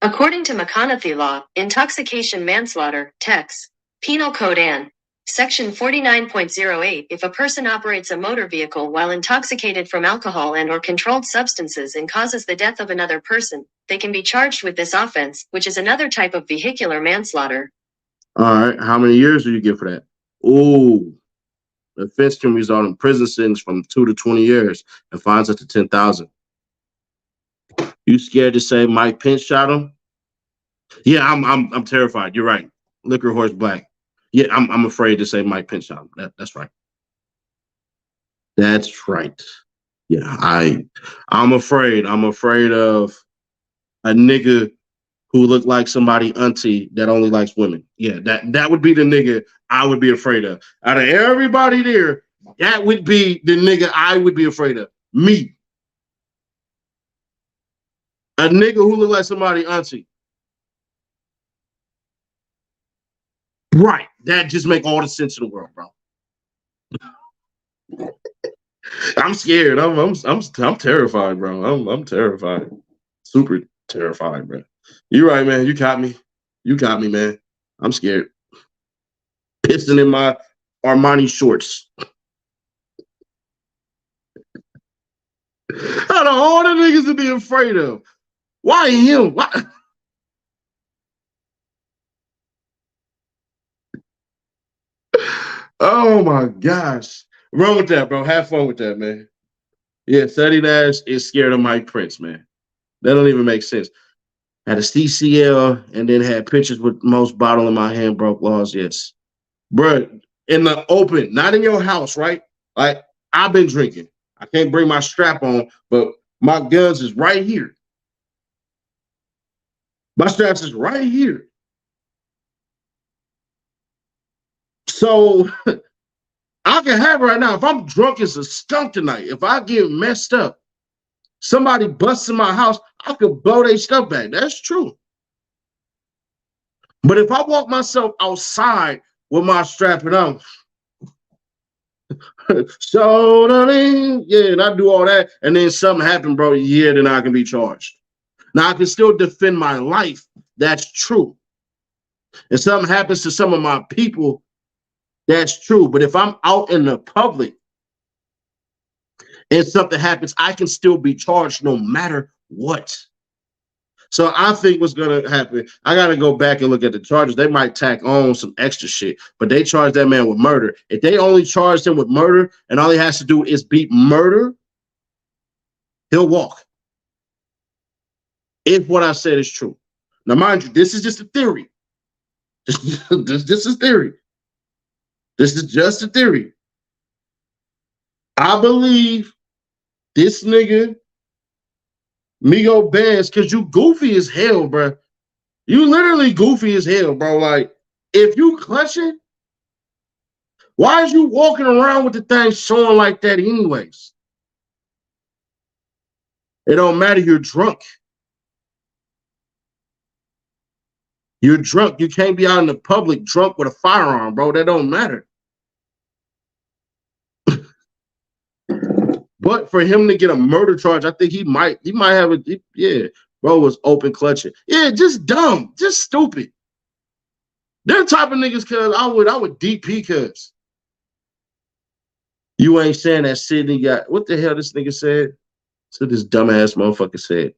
According to McConaughey law, intoxication manslaughter, Tex, Penal Code Ann. Section 49.08, if a person operates a motor vehicle while intoxicated from alcohol and or controlled substances and causes the death of another person, they can be charged with this offense, which is another type of vehicular manslaughter. All right. How many years do you get for that? Ooh. The offense can result in prison sentence from 2 to 20 years and fines up to $10,000. You scared to say Mike Pence shot him? Yeah, I'm terrified. You're right. Liquor Horse Black. Yeah, I'm afraid to say Mike Pence shot him. That's right. That's right. Yeah, I'm afraid. I'm afraid of a nigga who looked like somebody auntie that only likes women. Yeah, that would be the nigga I would be afraid of. Out of everybody there, that would be the nigga I would be afraid of. Me. A nigga who looked like somebody auntie. Right. That just make all the sense in the world, bro. I'm scared. I'm terrified, bro. I'm terrified. Super terrified, bro. You're right, man. You caught me. You got me, man. I'm scared. Pissing in my Armani shorts. Out of all the niggas to be afraid of, why him? Why? Oh my gosh. Wrong with that, bro. Have fun with that, man. Yeah, Sadie Nash is scared of Mike Prince, man. That don't even make sense. Had a CCL and then had pictures with most bottle in my hand, broke laws. Yes. Bro, in the open, not in your house, right? Like, I've been drinking. I can't bring my strap on, but my guns is right here. My straps is right here. So I can have it right now. If I'm drunk as a skunk tonight, if I get messed up, somebody busts in my house, I could blow their stuff back. That's true. But if I walk myself outside with my strapping on, so yeah, and I do all that, and then something happened, bro, yeah, then I can be charged. Now I can still defend my life. That's true. If something happens to some of my people, that's true. But if I'm out in the public and something happens, I can still be charged no matter what. So I think what's going to happen, I got to go back and look at the charges. They might tack on some extra shit, but they charge that man with murder. If they only charged him with murder and all he has to do is beat murder, he'll walk. If what I said is true. Now, mind you, this is just a theory. This is theory. This is just a theory. I believe this nigga, Migo Bands, because you goofy as hell, bro. You literally goofy as hell, bro. Like, if you clutching, why is you walking around with the thing showing like that anyways? It don't matter. You're drunk. You're drunk. You can't be out in the public drunk with a firearm, bro. That don't matter. But for him to get a murder charge, I think he might have a, yeah, bro was open clutching. Yeah, just dumb, just stupid. They're the type of niggas, cuz I would DP cuz. You ain't saying that Sydney got, what the hell this nigga said? So this dumbass motherfucker said.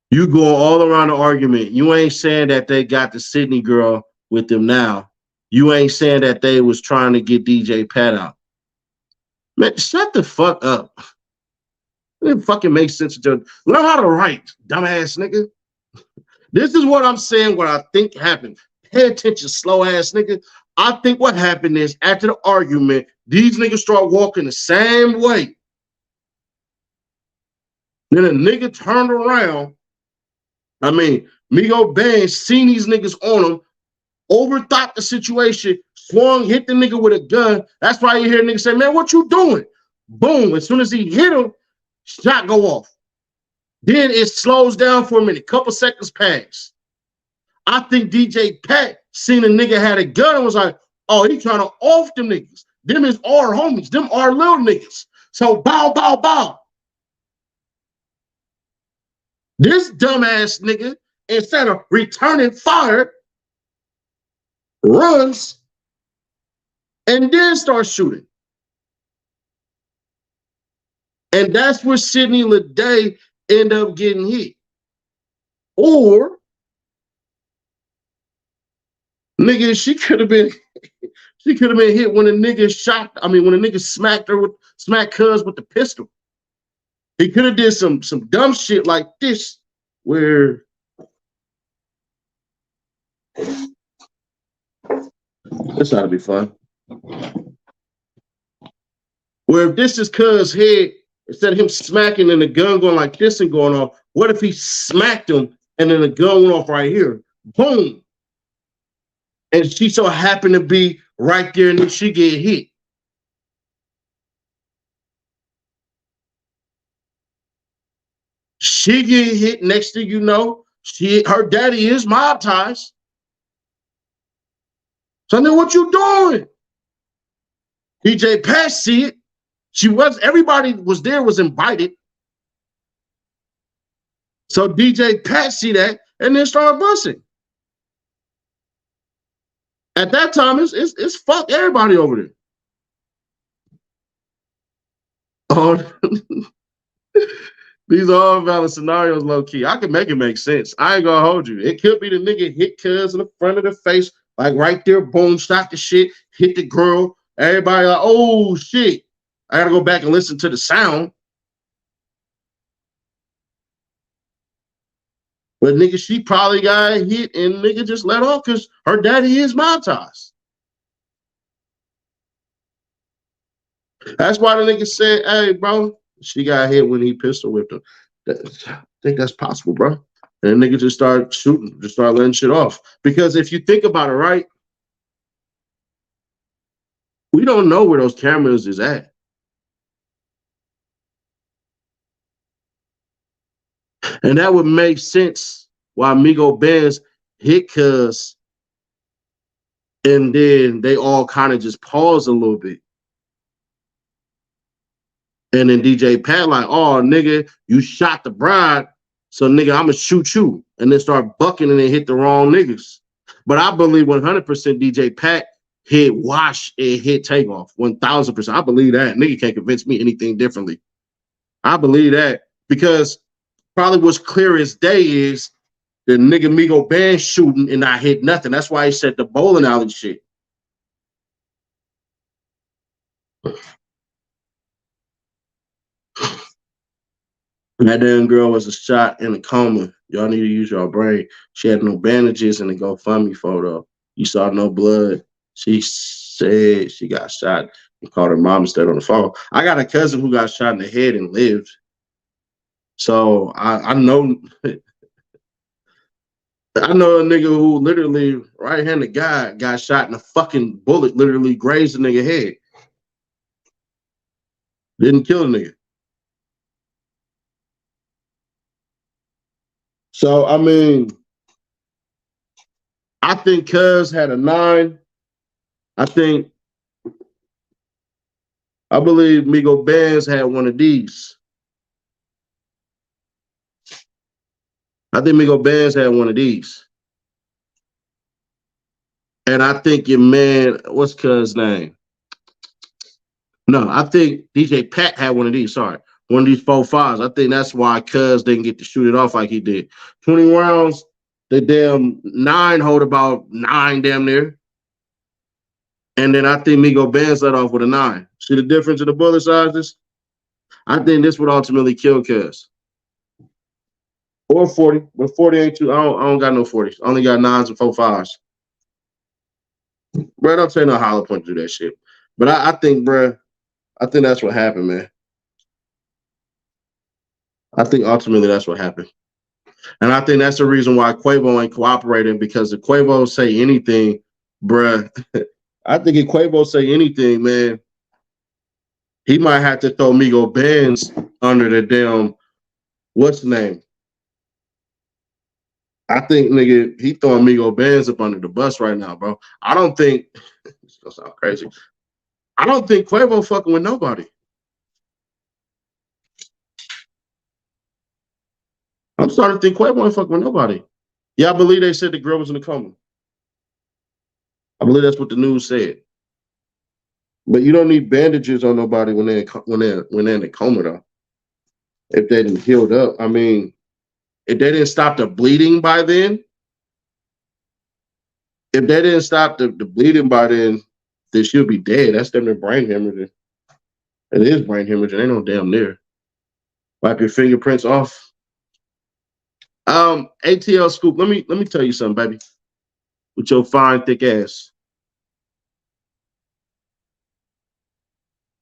You going all around the argument. You ain't saying that they got the Sydney girl with them now. You ain't saying that they was trying to get DJ Pat out. Man, shut the fuck up. It didn't fucking make sense to learn how to write, dumbass nigga. This is what I'm saying, what I think happened. Pay attention, slow ass nigga. I think what happened is after the argument, these niggas start walking the same way. Then a nigga turned around. I mean, Migo Bang seen these niggas on him, overthought the situation, swung, hit the nigga with a gun. That's why you hear niggas say, man, what you doing? Boom. As soon as he hit him, shot go off. Then it slows down for a minute. Couple seconds pass. I think DJ Pat seen a nigga had a gun and was like, oh, he trying to off them niggas. Them is our homies. Them are little niggas. So bow, bow, bow. This dumbass nigga, instead of returning fire, runs and then starts shooting. And that's where Sydney Leday ended up getting hit. Or, nigga, she could have been She could have been hit when a nigga shot. I mean, when a nigga smacked Cuz with the pistol. He could have did some dumb shit like this, where this ought to be fun. Where if this is Cuz head, instead of him smacking and the gun going like this and going off, what if he smacked him and then the gun went off right here? Boom. And she so happened to be right there and then she get hit. She get hit, next thing you know, her daddy is mob ties. So then what you doing? DJ Pat see it. Everybody was there, was invited. So DJ Pat see that and then started busting. At that time, it's fuck everybody over there. Oh, these are all valid scenarios, low key. I can make it make sense. I ain't gonna hold you. It could be the nigga hit Cuz in the front of the face, like right there, boom, stop the shit, hit the girl. Everybody like, oh shit. I gotta go back and listen to the sound. But nigga, she probably got hit and nigga just let off because her daddy is mob ties. That's why the nigga said, hey, bro, she got hit when he pistol whipped her. I think that's possible, bro. And the nigga just started shooting, just started letting shit off. Because if you think about it, right, we don't know where those cameras is at. And that would make sense why Migo Benz hit Cuz and then they all kind of just pause a little bit. And then DJ Pat like, oh, nigga, you shot the bride, so nigga, I'ma shoot you. And then start bucking and then hit the wrong niggas. But I believe 100% DJ Pat hit Wash and hit Takeoff. 1,000%. I believe that. Nigga can't convince me anything differently. I believe that. Because probably what's clear as day is the nigga Migo Band shooting and I hit nothing. That's why he said the bowling alley shit. That damn girl was a shot in a coma. Y'all need to use your brain. She had no bandages in the GoFundMe photo. You saw no blood. She said she got shot and called her mom instead on the phone. I got a cousin who got shot in the head and lived. So I know I know a nigga who literally right-handed guy got shot and a fucking bullet literally grazed the nigga head. Didn't kill the nigga. So, I mean, I think Cuz had a 9. I believe Migo Benz had one of these. I think Migo Benz had one of these. And I think your man, what's Cuz's name? No, I think DJ Pat had one of these, sorry. One of these 4.5s. I think that's why Cuz didn't get to shoot it off like he did. 20 rounds, the damn 9 hold about 9 damn near. And then I think Migo Benz let off with a 9. See the difference in the bullet sizes? I think this would ultimately kill Cuz. Or 40, but 40 ain't too. I don't got no 40s. I only got 9s and 4.5s. Bro, don't take no hollow point to do that shit. But I think, bro, I think that's what happened, man. I think ultimately that's what happened. And I think that's the reason why Quavo ain't cooperating, because if Quavo say anything, bruh, I think if Quavo say anything, man, he might have to throw Migo Benz under the damn, what's the name? I think, nigga, he throwing Migo Benz up under the bus right now, bro. I don't think, it's gonna sound crazy. I don't think Quavo fucking with nobody. I'm starting to think Quavo ain't fucking with nobody. Yeah, I believe they said the girl was in a coma. I believe that's what the news said. But you don't need bandages on nobody when they're in a coma, though. If they didn't healed up, I mean, if they didn't stop the bleeding by then, then she'll be dead. That's them brain hemorrhaging. It is brain hemorrhaging. Ain't no damn near. Wipe your fingerprints off. ATL Scoop, let me tell you something, baby. With your fine, thick ass.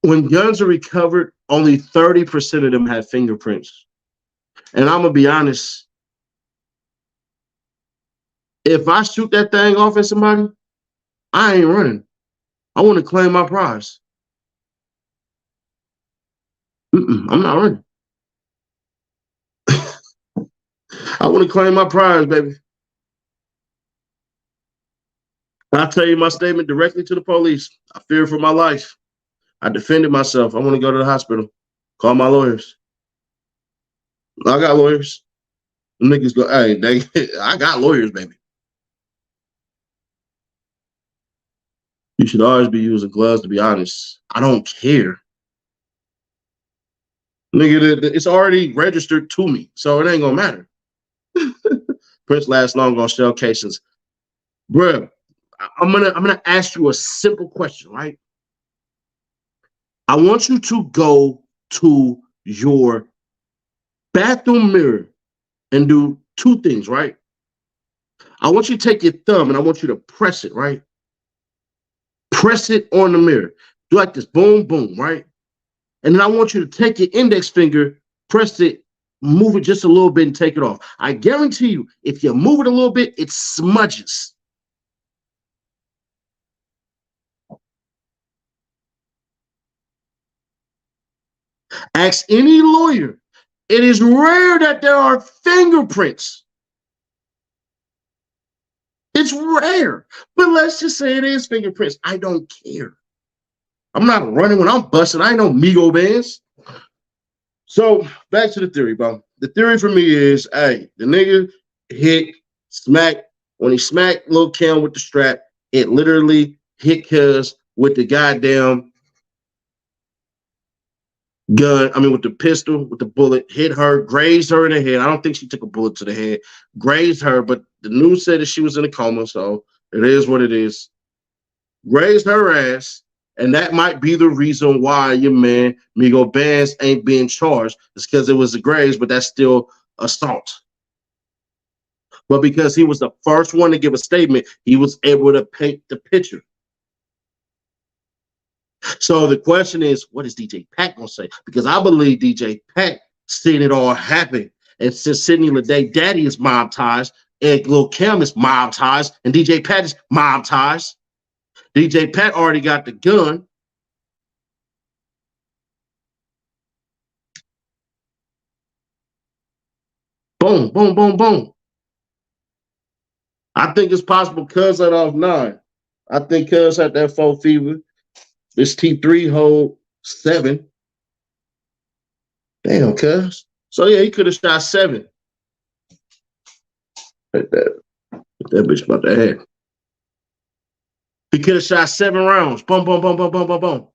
When guns are recovered, only 30% of them have fingerprints. And I'm going to be honest. If I shoot that thing off at somebody, I ain't running. I want to claim my prize. I'm not running. I want to claim my prize, baby. I'll tell you my statement directly to the police. I fear for my life. I defended myself. I want to go to the hospital. Call my lawyers. I got lawyers. The niggas go, hey, I got lawyers, baby. You should always be using gloves, to be honest. I don't care. Nigga, it's already registered to me, so it ain't gonna matter. Prints last long on shell cases. Bruh, I'm gonna ask you a simple question, right? I want you to go to your bathroom mirror and do two things, right? I want you to take your thumb and I want you to press it, right? Press it on the mirror. Do like this, boom, boom, right? And then I want you to take your index finger, press it, move it just a little bit and take it off. I guarantee you, if you move it a little bit, it smudges. Ask any lawyer. It is rare that there are fingerprints. It's rare. But let's just say it is fingerprints. I don't care. I'm not running when I'm busting. I ain't no Migo bands. So back to the theory, bro. The theory for me is, hey, the nigga hit, smack. When he smacked Lil Kim with the strap, it literally hit Cuz with the goddamn gun. I mean, with the pistol, with the bullet, hit her, grazed her in the head. I don't think she took a bullet to the head, grazed her, but the news said that she was in a coma, so it is what it is. Grazed her ass. And that might be the reason why your man, Migo Bands, ain't being charged. It's because it was a graze, but that's still assault. But because he was the first one to give a statement, he was able to paint the picture. So the question is, what is DJ Pat going to say? Because I believe DJ Pat seen it all happen. And since Sidney Lede Daddy is mob ties, and Lil Kim is mob ties, and DJ Pat is mob ties, DJ Pat already got the gun. Boom, boom, boom, boom. I think it's possible Cuz let off 9. I think Cuz had that 4 fever. This T3 hold 7. Damn, Cuz. So yeah, he could have shot 7. Like that. That bitch about to head. He could have shot 7 rounds. Boom, boom, boom, boom, boom, boom, boom.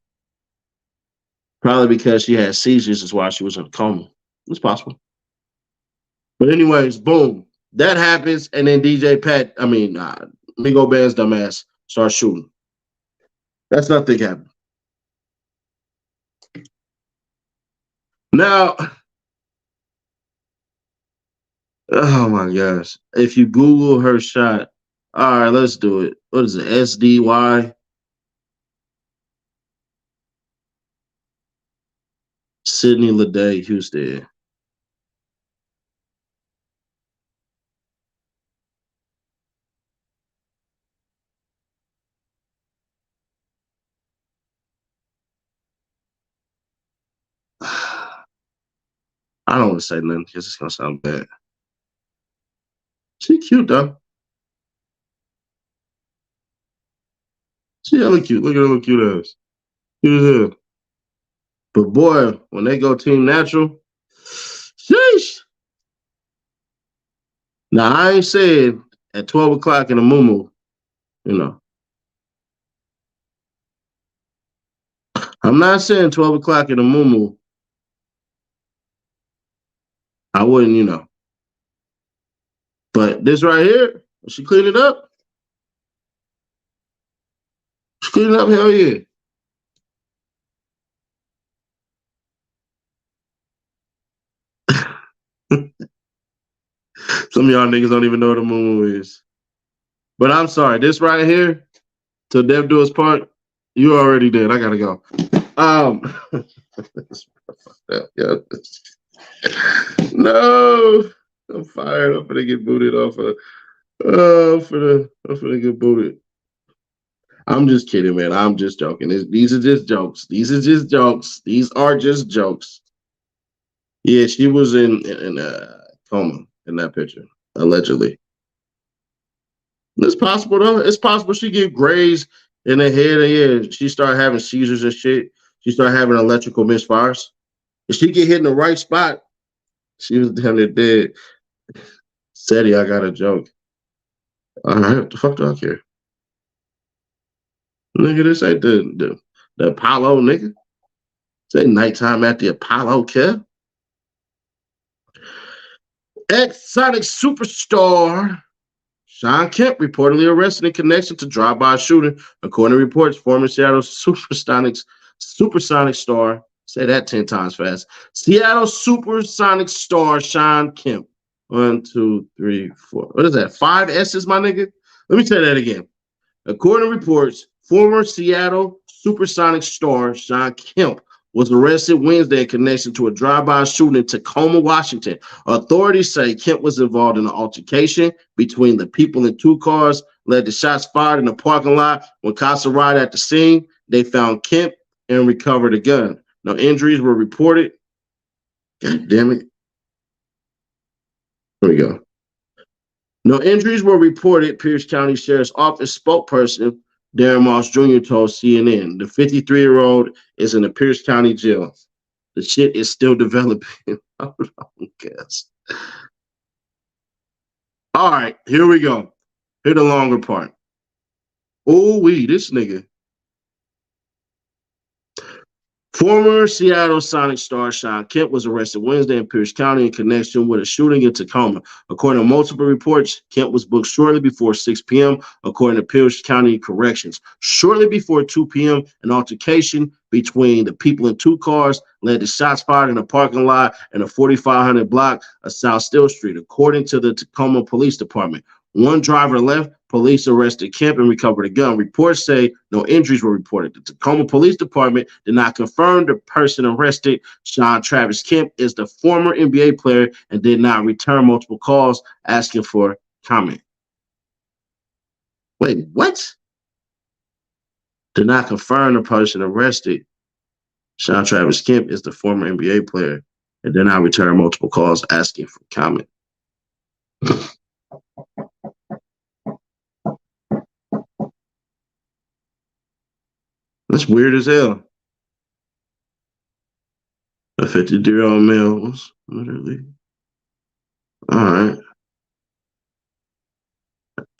Probably because she had seizures is why she was in a coma. It's possible. But anyways, boom. That happens, and then DJ Pat, Migo Band's dumbass starts shooting. That's nothing happened. Now, oh my gosh. If you Google her shot, all right, let's do it. What is it? SDY? Sidney Lede, Houston. I don't want to say nothing because it's going to sound bad. She cute, though. She hella cute. Look at her little cute ass. Cute as hell. But boy, when they go Team Natural, sheesh. Now, I ain't said at 12 o'clock in the moo-moo, you know. I'm not saying 12 o'clock in the moo-moo. I wouldn't, you know. But this right here, she cleaned it up. Clean up, hell yeah. Some of y'all niggas don't even know what a moo is. But I'm sorry, this right here, till death do us part, you already did. I gotta go. Yeah. No, I'm fired. I'm gonna get booted off of. I'm finna get booted. I'm just kidding, man. I'm just joking. These are just jokes. These are just jokes. These are just jokes. Yeah, she was in coma in that picture, allegedly. It's possible though. It's possible she get grazed in the head, and yeah, she started having seizures and shit. She started having electrical misfires. If she get hit in the right spot, she was damn near dead. Sadie, I got a joke. All right, what the fuck do I care? Nigga, this ain't the Apollo, nigga. This ain't nighttime at the Apollo, kid. Ex-Sonic superstar Shawn Kemp reportedly arrested in connection to drive-by shooting. According to reports, former Seattle supersonic star, say that 10 times fast, Seattle supersonic star Shawn Kemp. 1, 2, 3, 4. What is that? 5 S's, my nigga? Let me say that again. According to reports, former Seattle supersonic star Shawn Kemp was arrested Wednesday in connection to a drive-by shooting in Tacoma, Washington. Authorities say Kemp was involved in an altercation between the people in 2 cars, led to shots fired in the parking lot. When cops arrived at the scene, they found Kemp and recovered a gun. No injuries were reported. God damn it. Here we go. No injuries were reported, Pierce County Sheriff's Office spokesperson Darren Moss Jr. told CNN. The 53-year-old is in the Pierce County jail. The shit is still developing. I don't guess. All right, here we go. Here the longer part. Oh, this nigga. Former Seattle Sonic star Shawn Kemp was arrested Wednesday in Pierce County in connection with a shooting in Tacoma. According to multiple reports, Kemp was booked shortly before 6 p.m., according to Pierce County Corrections. Shortly before 2 p.m., an altercation between the people in 2 cars led to shots fired in a parking lot in a 4500 block of South Still Street, according to the Tacoma Police Department. One driver left. Police arrested Kemp and recovered a gun. Reports say no injuries were reported. The Tacoma Police Department did not confirm the person arrested. Shawn Travis Kemp is the former NBA player and did not return multiple calls asking for comment. Wait, what? Did not confirm the person arrested. Shawn Travis Kemp is the former NBA player and did not return multiple calls asking for comment. That's weird as hell. A 53-year-old male was literally. All right.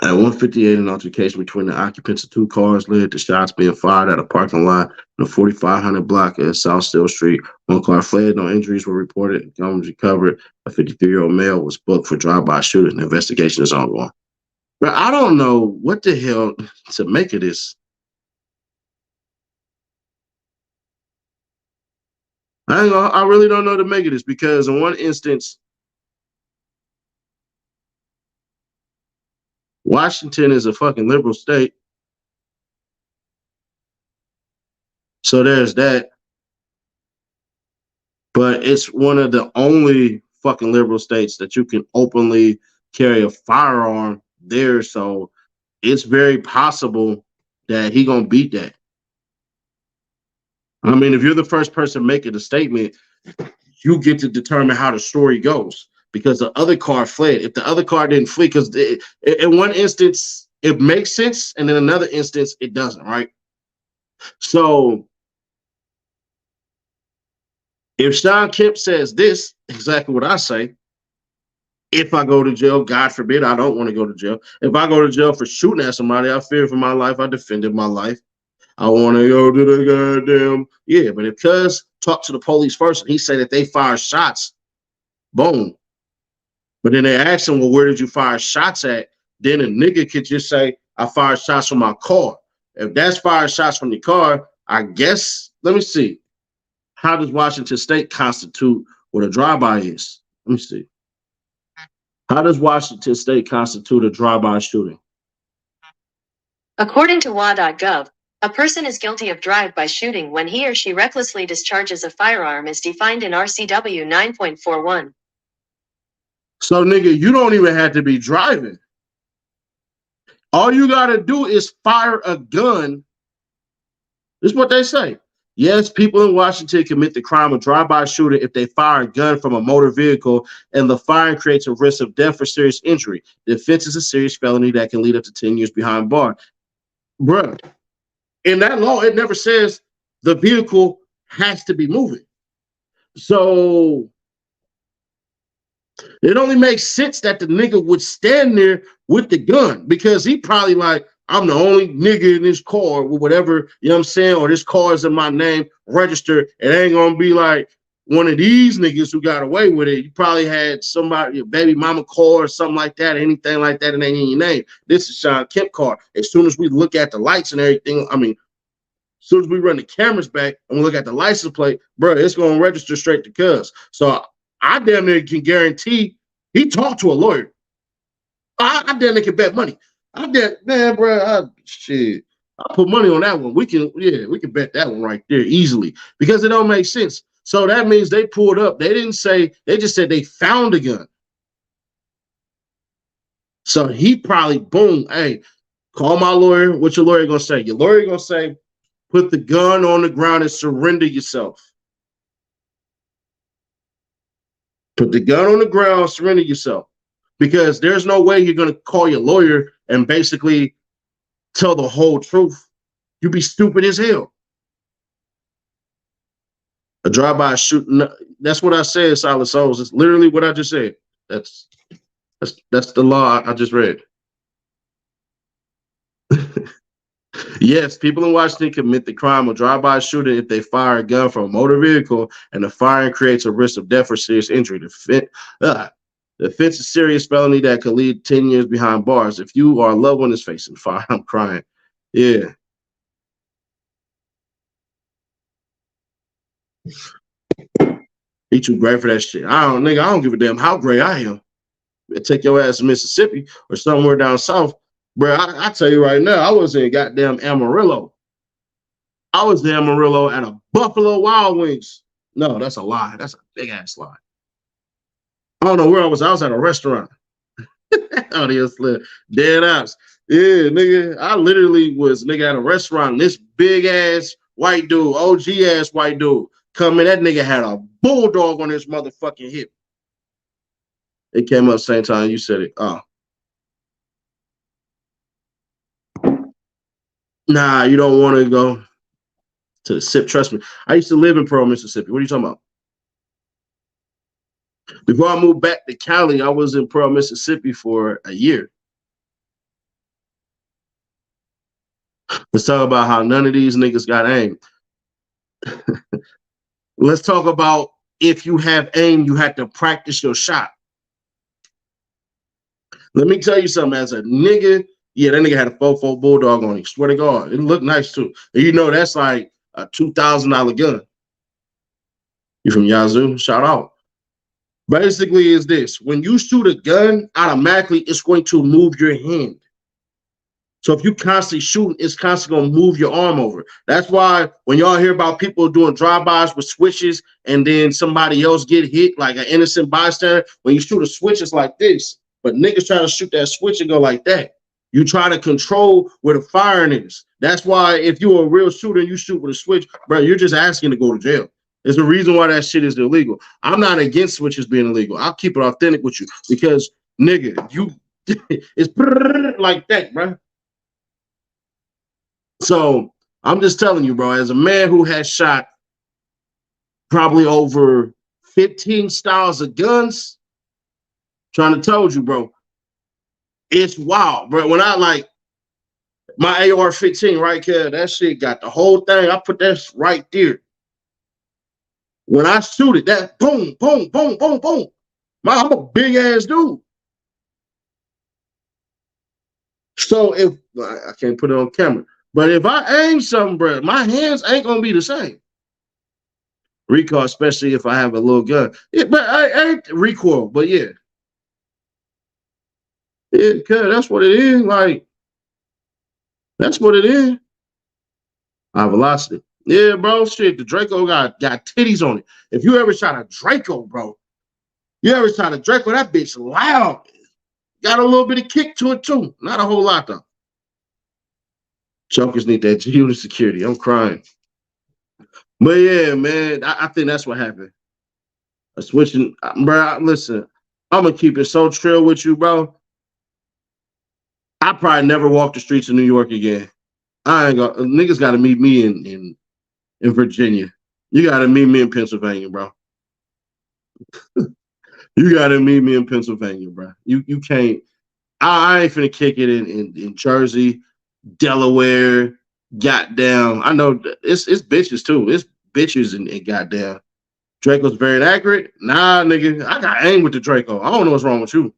At 1:58, an altercation between the occupants of 2 cars led to shots being fired at a parking lot in the 4500 block at South Still Street. 1 car fled. No injuries were reported. Guns recovered. A 53-year-old male was booked for drive-by shooting. The investigation is ongoing. But I don't know what the hell to make of this. I really don't know to make of this because in one instance, Washington is a fucking liberal state. So there's that. But it's one of the only fucking liberal states that you can openly carry a firearm there. So it's very possible that he gonna beat that. I mean, if you're the first person making a statement, you get to determine how the story goes because the other car fled. If the other car didn't flee, because in one instance, it makes sense, and in another instance, it doesn't, right? So if Shawn Kemp says this, exactly what I say, if I go to jail, God forbid, I don't want to go to jail. If I go to jail for shooting at somebody, I fear for my life. I defended my life. I want to go to the goddamn, yeah, but if Cuz talk to the police first and he say that they fire shots, boom. But then they ask him, well, where did you fire shots at? Then a nigga could just say, I fired shots from my car. if that's fired shots from the car, I guess, let me see. How does Washington State constitute what a drive-by is? Let me see. How does Washington State constitute a drive-by shooting? According to WA.gov, a person is guilty of drive-by shooting when he or she recklessly discharges a firearm as defined in RCW 9.41. So, nigga, you don't even have to be driving. All you got to do is fire a gun. This is what they say. Yes, people in Washington commit the crime of drive-by shooting if they fire a gun from a motor vehicle and the firing creates a risk of death or serious injury. The offense is a serious felony that can lead up to 10 years behind bars. Bruh, in that law, it never says the vehicle has to be moving. So it only makes sense that the nigga would stand there with the gun because he probably like, I'm the only nigga in this car with whatever, you know what I'm saying, or this car is in my name registered. It ain't gonna be like one of these niggas who got away with it. You probably had somebody, your baby mama car or something like that, anything like that, and ain't in your name. This is Shawn Kemp car. As soon as we look at the lights and everything, I mean, as soon as we run the cameras back and we look at the license plate, bro, it's gonna register straight to cuz. So I damn near can guarantee he talked to a lawyer. I damn near can bet money. Man, bro, shit. I put money on that one. We can bet that one right there easily because it don't make sense. So that means they pulled up. They didn't say, they just said they found a gun. So he probably, boom, hey, call my lawyer. What your lawyer gonna say? Your lawyer gonna say, put the gun on the ground and surrender yourself. Put the gun on the ground, surrender yourself. Because there's no way you're going to call your lawyer and basically tell the whole truth. You'd be stupid as hell. A drive-by shooting, that's what I said, Solid Souls. It's literally what I just said. That's the law I just read. Yes, people in Washington commit the crime of drive-by shooting if they fire a gun from a motor vehicle and the firing creates a risk of death or serious injury. The offense is a serious felony that could lead 10 years behind bars. If you or a loved one is facing fire, I'm crying. Yeah. He too great for that shit. I don't give a damn how great I am. Take your ass to Mississippi or somewhere down south. Bro, I tell you right now, I was in goddamn Amarillo. I was in Amarillo at a Buffalo Wild Wings. No, that's a lie. That's a big ass lie. I don't know where I was. I was at a restaurant. Oh, yes, dead ass. Yeah, nigga. I literally was nigga at a restaurant. This big ass white dude, OG ass white dude, come in. That nigga had a bulldog on his motherfucking hip. It came up same time you said it. Oh. Nah, you don't want to go to the SIP. Trust me. I used to live in Pearl, Mississippi. What are you talking about? Before I moved back to Cali, I was in Pearl, Mississippi for a year. Let's talk about how none of these niggas got aim. Let's talk about if you have aim, you have to practice your shot. Let me tell you something. As a nigga, yeah, that nigga had a 4.4 bulldog on him. Swear to God, it looked nice too. And you know that's like a $2,000 gun. You from Yazoo? Shout out. Basically, is this: when you shoot a gun, automatically it's going to move your hand. So if you constantly shooting, it's constantly gonna move your arm over. That's why when y'all hear about people doing drive-bys with switches and then somebody else get hit, like an innocent bystander, when you shoot a switch, it's like this. But niggas try to shoot that switch and go like that. You try to control where the firing is. That's why if you're a real shooter and you shoot with a switch, bro, you're just asking to go to jail. There's a reason why that shit is illegal. I'm not against switches being illegal. I'll keep it authentic with you because, nigga, you it's like that, bro. So I'm just telling you, bro, as a man who has shot probably over 15 styles of guns, trying to tell you, bro, it's wild, bro. When I like my AR-15, right, kid, that shit got the whole thing. I put that right there. When I shoot it, that boom, boom, boom, boom, boom. I'm a big ass dude. So if I can't put it on camera, But if I aim something, bro, my hands ain't gonna be the same. Recoil, especially if I have a little gun. Yeah, but I ain't recoil, but yeah. Yeah, cause that's what it is. Like, that's what it is. High velocity. Yeah, bro. Shit, the Draco got titties on it. If you ever shot a Draco, bro, that bitch loud. Got a little bit of kick to it too. Not a whole lot though. Chokers need that unit security. I'm crying. But yeah, man, I think that's what happened. Switching, bro. Listen, I'm gonna keep it so trill with you, bro. I probably never walk the streets of New York again. I ain't gonna. Niggas got to meet me in Virginia. You got to meet me in Pennsylvania, bro. You got to meet me in Pennsylvania, bro. You can't. I ain't finna kick it in Jersey, Delaware, goddamn. I know it's bitches too. It's bitches and goddamn. Draco's very accurate. Nah, nigga. I got aim with the Draco. I don't know what's wrong with you.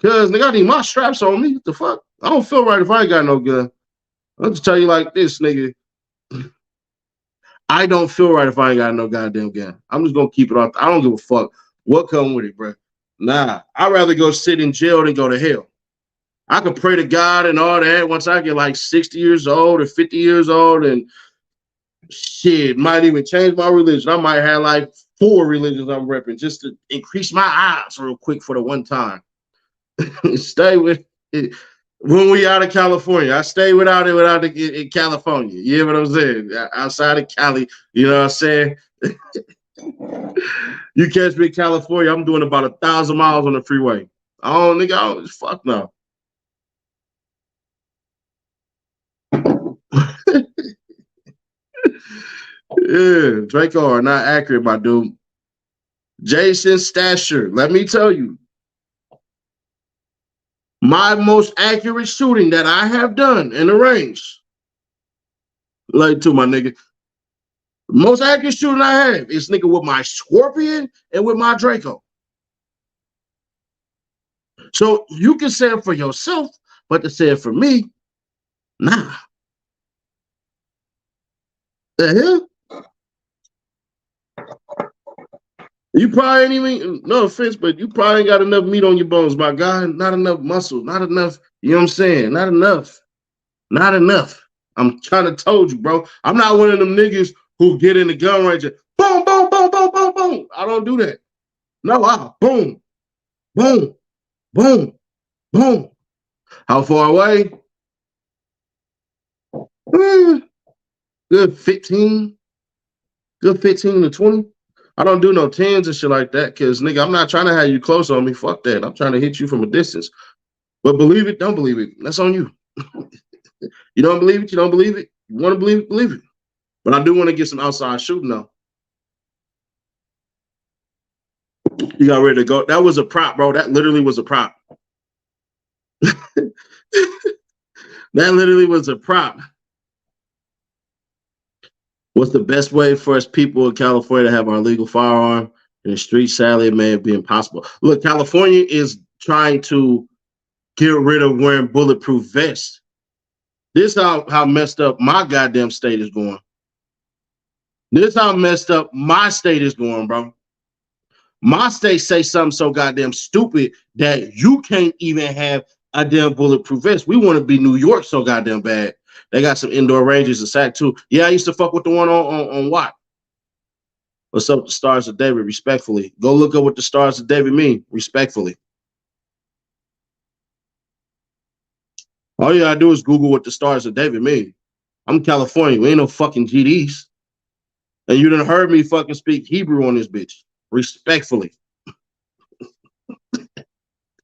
Cause nigga, I need my straps on me. What the fuck? I don't feel right if I ain't got no gun. I'll just tell you like this, nigga. I don't feel right if I ain't got no goddamn gun. I'm just gonna keep it off. I don't give a fuck what come with it, bro. Nah, I'd rather go sit in jail than go to hell. I could pray to God and all that once I get like 60 years old or 50 years old and shit, might even change my religion. I might have like 4 religions I'm repping just to increase my odds real quick for the one time. Stay with it. When we out of California, I stay without it in California. You hear what I'm saying? Outside of Cali, you know what I'm saying? You catch me in California, I'm doing about 1,000 miles on the freeway. Oh, nigga, fuck no. Yeah, Draco are not accurate, my dude. Jason Stasher, let me tell you. My most accurate shooting that I have done in the range, like to my nigga, most accurate shooting I have is nigga with my Scorpion and with my Draco. So you can say it for yourself, but to say it for me, nah. The hell? You probably ain't even, no offense, but you probably ain't got enough meat on your bones, my guy. Not enough muscle, not enough, you know what I'm saying? Not enough. Not enough. I'm trying to told you, bro. I'm not one of them niggas who get in the gun range and boom, boom, boom, boom, boom, boom. I don't do that. No, boom, boom, boom, boom. How far away? Good 15. Good 15 to 20. I don't do no 10s and shit like that because, nigga, I'm not trying to have you close on me. Fuck that. I'm trying to hit you from a distance. But believe it, don't believe it. That's on you. You don't believe it, you don't believe it. You want to believe it. But I do want to get some outside shooting, though. You got ready to go. That was a prop, bro. That literally was a prop. That literally was a prop. What's the best way for us people in California to have our legal firearm in the street? Sadly, it may be impossible. Look, California is trying to get rid of wearing bulletproof vests. This is how messed up my goddamn state is going. This is how messed up my state is going, bro. My state say something so goddamn stupid that you can't even have a damn bulletproof vest. We want to be New York so goddamn bad. They got some indoor ranges in Sac too. Yeah, I used to fuck with the one on Watt. What's up, the Stars of David? Respectfully, go look up what the Stars of David mean. Respectfully, all you gotta do is Google what the Stars of David mean. I'm California. We ain't no fucking GDs, and you done heard me fucking speak Hebrew on this bitch. Respectfully,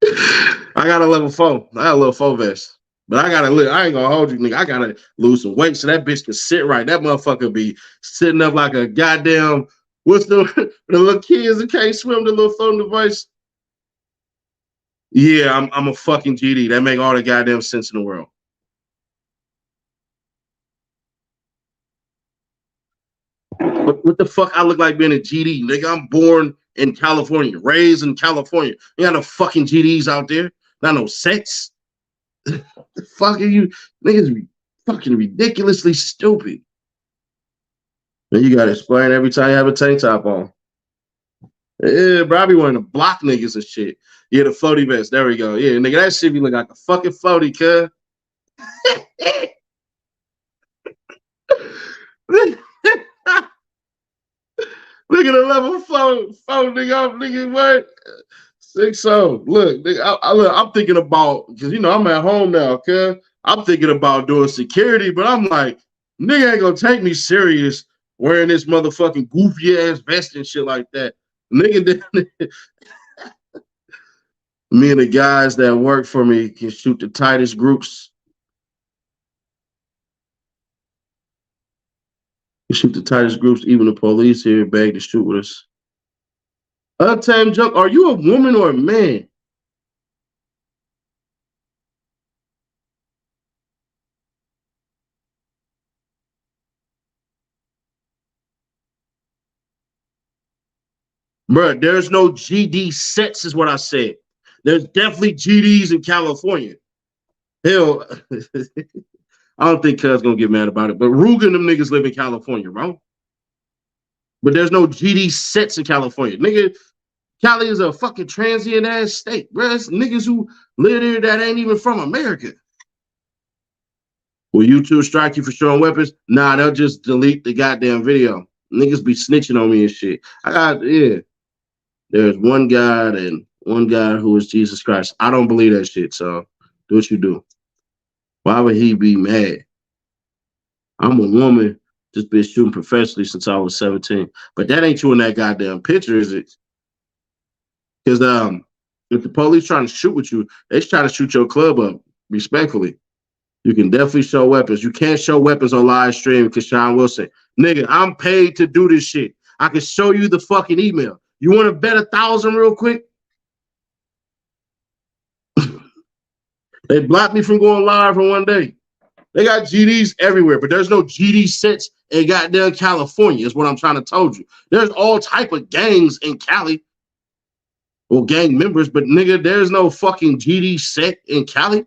I got a level 4. I got a level 4 vest. But I ain't gonna hold you, nigga. I gotta lose some weight so that bitch can sit right. That motherfucker be sitting up like a goddamn, what's the little kids that can't swim, the little floating device? Yeah, I'm a fucking GD. That make all the goddamn sense in the world. What the fuck I look like being a GD? Nigga, I'm born in California, raised in California. You got no fucking GDs out there. Not no sex. The fuck are you niggas be fucking ridiculously stupid. And you gotta explain every time you have a tank top on. Yeah, bro, I be wanting to block niggas and shit. Yeah, the floaty vest. There we go. Yeah, nigga, that shit be look like a fucking floaty, cuz. Look at the level float, nigga off, nigga. What? 6-0. Look, nigga, I'm thinking about, because you know I'm at home now, cuz I'm thinking about doing security, but I'm like, nigga ain't gonna take me serious wearing this motherfucking goofy ass vest and shit like that. Nigga, me and the guys that work for me can shoot the tightest groups. You shoot the tightest groups, even the police here beg to shoot with us. Untamed Junk, are you a woman or a man? Bruh, there's no GD sets, is what I said. There's definitely GDs in California. Hell, I don't think Cuz gonna get mad about it, but Ruger and them niggas live in California, bro. But there's no GD sets in California. Nigga, Cali is a fucking transient ass state, bro. It's niggas who live there that ain't even from America. Will YouTube strike you for showing weapons? Nah, they'll just delete the goddamn video. Niggas be snitching on me and shit. There's one God and one God who is Jesus Christ. I don't believe that shit, so do what you do. Why would he be mad? I'm a woman, just been shooting professionally since I was 17. But that ain't you in that goddamn picture, is it? Because if the police trying to shoot with you, they trying to shoot your club up, respectfully. You can definitely show weapons. You can't show weapons on live stream because Sean Wilson. Nigga, I'm paid to do this shit. I can show you the fucking email. You want to bet 1,000 real quick? They blocked me from going live for one day. They got GDs everywhere, but there's no GD sets in goddamn California, is what I'm trying to tell you. There's all type of gangs in Cali. Well, gang members, but nigga, there's no fucking GD set in Cali.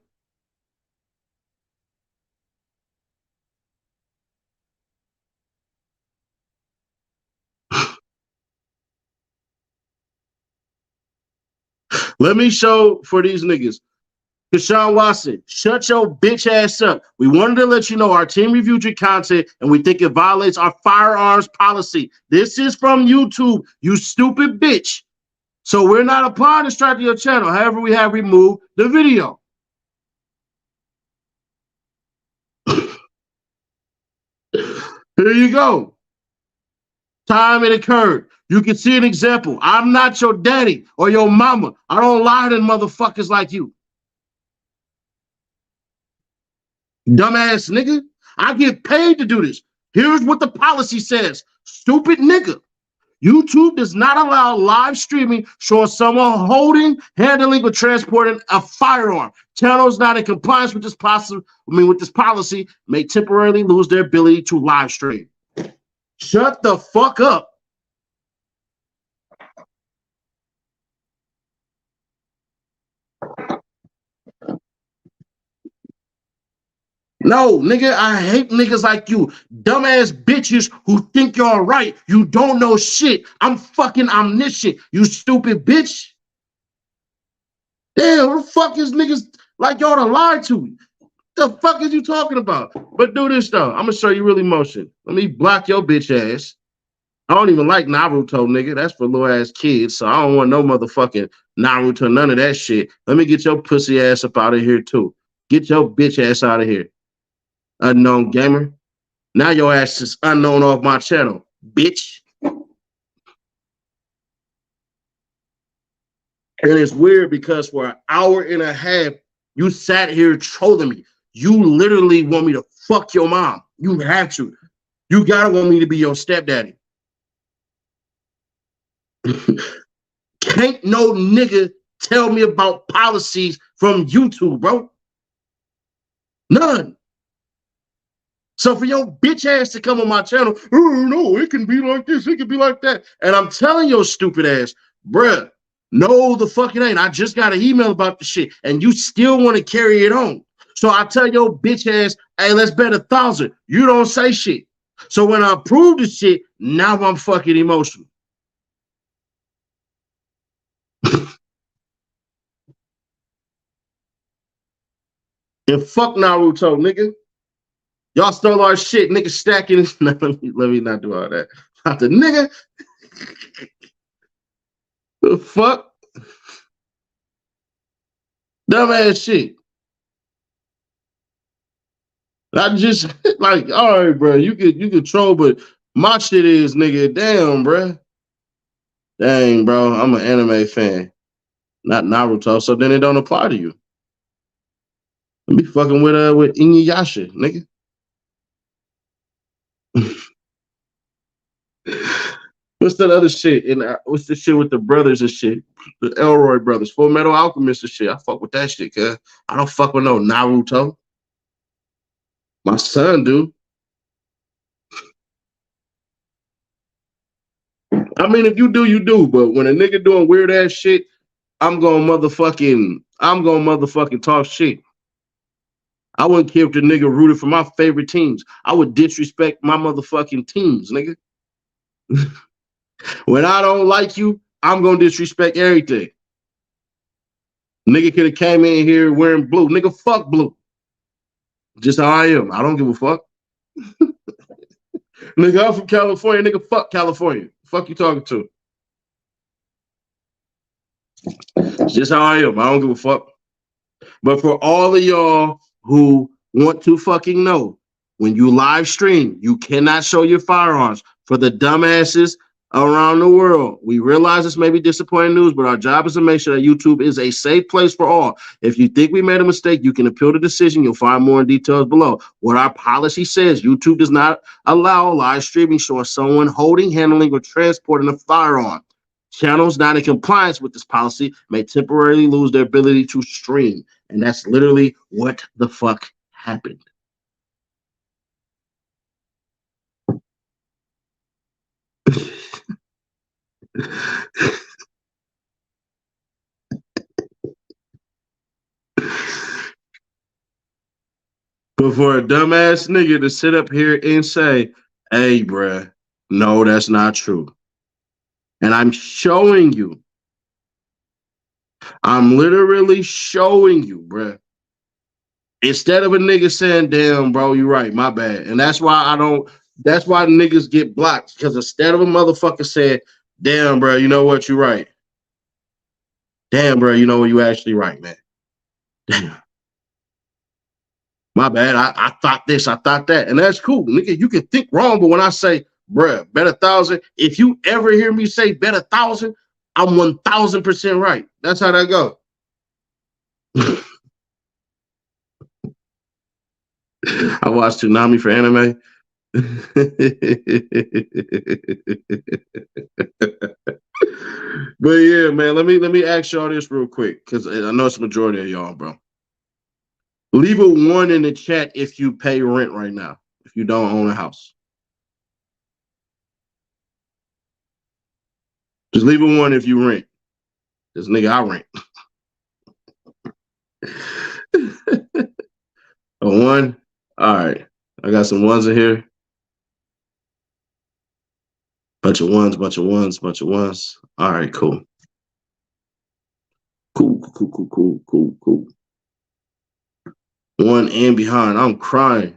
Let me show for these niggas. Deshaun Watson, shut your bitch ass up. We wanted to let you know our team reviewed your content and we think it violates our firearms policy. This is from YouTube, you stupid bitch. So we're not applying the strike to your channel. However, we have removed the video. Here you go. Time it occurred. You can see an example. I'm not your daddy or your mama. I don't lie to motherfuckers like you. Dumbass nigga. I get paid to do this. Here's what the policy says. Stupid nigga. YouTube does not allow live streaming showing someone holding, handling, or transporting a firearm. Channels not in compliance with this policy may temporarily lose their ability to live stream. Shut the fuck up. No, nigga, I hate niggas like you. Dumbass bitches who think you're right. You don't know shit. I'm fucking omniscient, you stupid bitch. Damn, what the fuck is niggas like y'all to lie to me? The fuck is you talking about? But do this though. I'm gonna show you really motion. Let me block your bitch ass. I don't even like Naruto, nigga. That's for little ass kids. So I don't want no motherfucking Naruto, none of that shit. Let me get your pussy ass up out of here too. Get your bitch ass out of here. Unknown gamer. Now your ass is unknown off my channel, bitch. And it's weird because for an hour and a half, you sat here trolling me. You literally want me to fuck your mom. You have to. You gotta want me to be your stepdaddy. Can't no nigga tell me about policies from YouTube, bro. None. So for your bitch ass to come on my channel, oh no, it can be like this, it can be like that. And I'm telling your stupid ass, bruh, no, the fuck it ain't. I just got an email about the shit, and you still want to carry it on. So I tell your bitch ass, hey, let's bet 1,000. You don't say shit. So when I prove the shit, now I'm fucking emotional. And fuck Naruto, nigga. Y'all stole our shit, nigga, stacking. let me not do all that. Not the nigga. The fuck? Dumbass shit. I just like, all right, bro. You could troll, but my shit is, nigga, damn, bro. Dang, bro. I'm an anime fan, not Naruto. So then it don't apply to you. Be fucking with Inuyasha, nigga. What's that other shit? And what's the shit with the brothers and shit? The Elroy brothers, Full Metal Alchemist and shit. I fuck with that shit, cuz I don't fuck with no Naruto. My son do. I mean, if you do, you do. But when a nigga doing weird ass shit, I'm gonna motherfucking talk shit. I wouldn't care if the nigga rooted for my favorite teams. I would disrespect my motherfucking teams, nigga. When I don't like you, I'm gonna disrespect everything. Nigga could have came in here wearing blue. Nigga, fuck blue. Just how I am. I don't give a fuck. Nigga, I'm from California. Nigga, fuck California. Fuck you talking to? Just how I am. I don't give a fuck. But for all of y'all who want to fucking know, when you live stream, you cannot show your firearms. For the dumbasses around the world, we realize this may be disappointing news, but our job is to make sure that YouTube is a safe place for all. If you think we made a mistake, you can appeal the decision. You'll find more in details below. What our policy says, YouTube does not allow live streaming showing someone holding, handling, or transporting a firearm. Channels not in compliance with this policy may temporarily lose their ability to stream. And that's literally what the fuck happened. But for a dumbass nigga to sit up here and say, hey, bruh, no, that's not true. And I'm showing you. I'm literally showing you, bruh. Instead of a nigga saying, damn, bro, you're right, my bad. And that's why that's why niggas get blocked. Because instead of a motherfucker saying, damn, bro, you know what, you're right. Damn, bro, you know what, you actually right, man. Damn. My bad. I thought this, I thought that. And that's cool. Nigga, you can think wrong, but when I say, bruh, bet 1,000, if you ever hear me say bet 1,000, I'm 1,000% right. That's how that go. I watched Tsunami for anime. But yeah, man, let me ask y'all this real quick, because I know it's the majority of y'all, bro. Leave a 1 in the chat if you pay rent right now, if you don't own a house. Just leave a 1 if you rent. This nigga, I rent. A 1? All right. I got some 1s in here. Bunch of 1s, bunch of 1s, bunch of 1s. All right, cool. Cool. 1 and behind. I'm crying.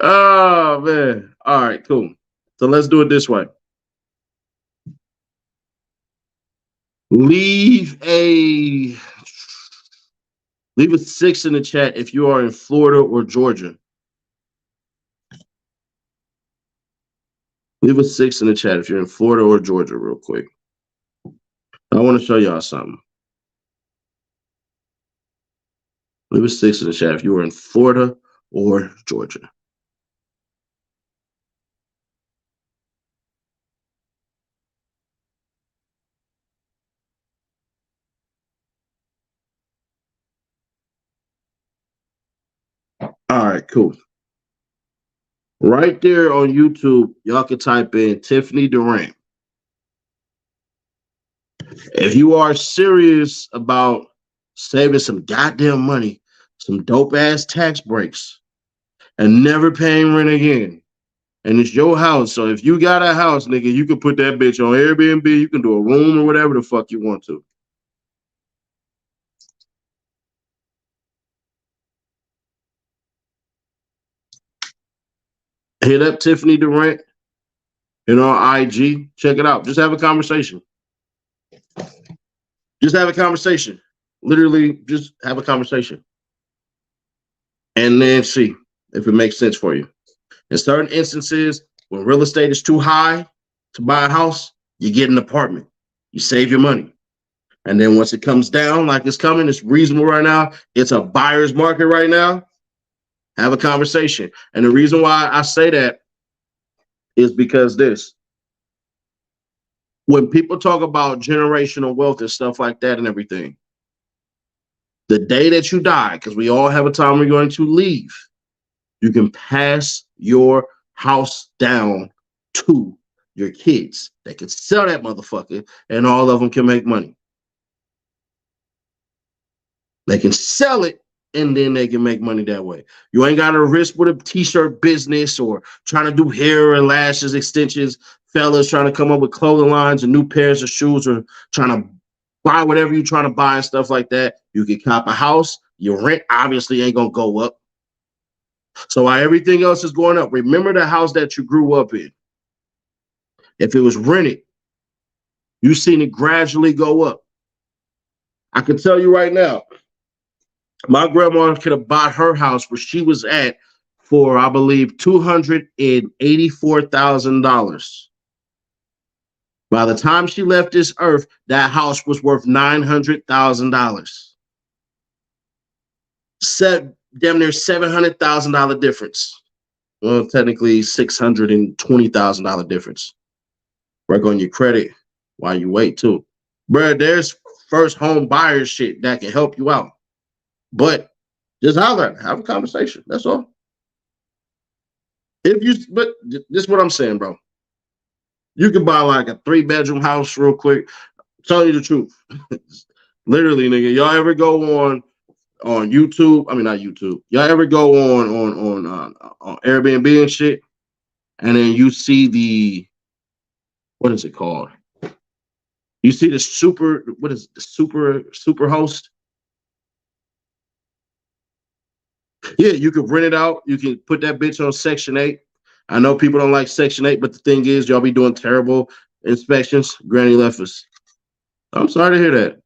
Oh, man. All right, cool. So let's do it this way. Leave a 6 in the chat if you are in Florida or Georgia. Leave a 6 in the chat if you're in Florida or Georgia real quick. I want to show y'all something. Leave a 6 in the chat if you are in Florida or Georgia. All right, cool. Right there on YouTube, y'all can type in Tiffany Durant. If you are serious about saving some goddamn money, some dope ass tax breaks, and never paying rent again. And it's your house. So if you got a house, nigga, you can put that bitch on Airbnb. You can do a room or whatever the fuck you want to. Hit up Tiffany Durant and on IG. Check it out. Just have a conversation. Just have a conversation. Literally, just have a conversation. And then see if it makes sense for you. In certain instances, when real estate is too high to buy a house, you get an apartment. You save your money. And then once it comes down, like it's coming, it's reasonable right now. It's a buyer's market right now. Have a conversation. And the reason why I say that is because this. When people talk about generational wealth and stuff like that and everything, the day that you die, because we all have a time we're going to leave, you can pass your house down to your kids. They can sell that motherfucker and all of them can make money. They can sell it and then they can make money that way. You ain't got to risk with a t-shirt business or trying to do hair and lashes extensions. Fellas trying to come up with clothing lines and new pairs of shoes or trying to buy whatever you're trying to buy and stuff like that. You can cop a house. Your rent obviously ain't going to go up. So while everything else is going up, remember the house that you grew up in. If it was rented, you've seen it gradually go up. I can tell you right now, my grandma could have bought her house where she was at for, I believe, $284,000. By the time she left this earth, that house was worth $900,000. Damn near $700,000 difference. Well, technically $620,000 difference. Work on your credit while you wait too. Bruh, there's first home buyer shit that can help you out. But just holler, have a conversation. That's all. But this is what I'm saying, bro. You can buy like a 3-bedroom house real quick. I'm telling you the truth. Literally, nigga. Y'all ever go on YouTube? I mean, not YouTube. Y'all ever go on Airbnb and shit, and then you see the, what is it called? You see the super host? Yeah, you could rent it out. You can put that bitch on Section 8. I know people don't like Section 8, but the thing is, y'all be doing terrible inspections. Granny left us. I'm sorry to hear that.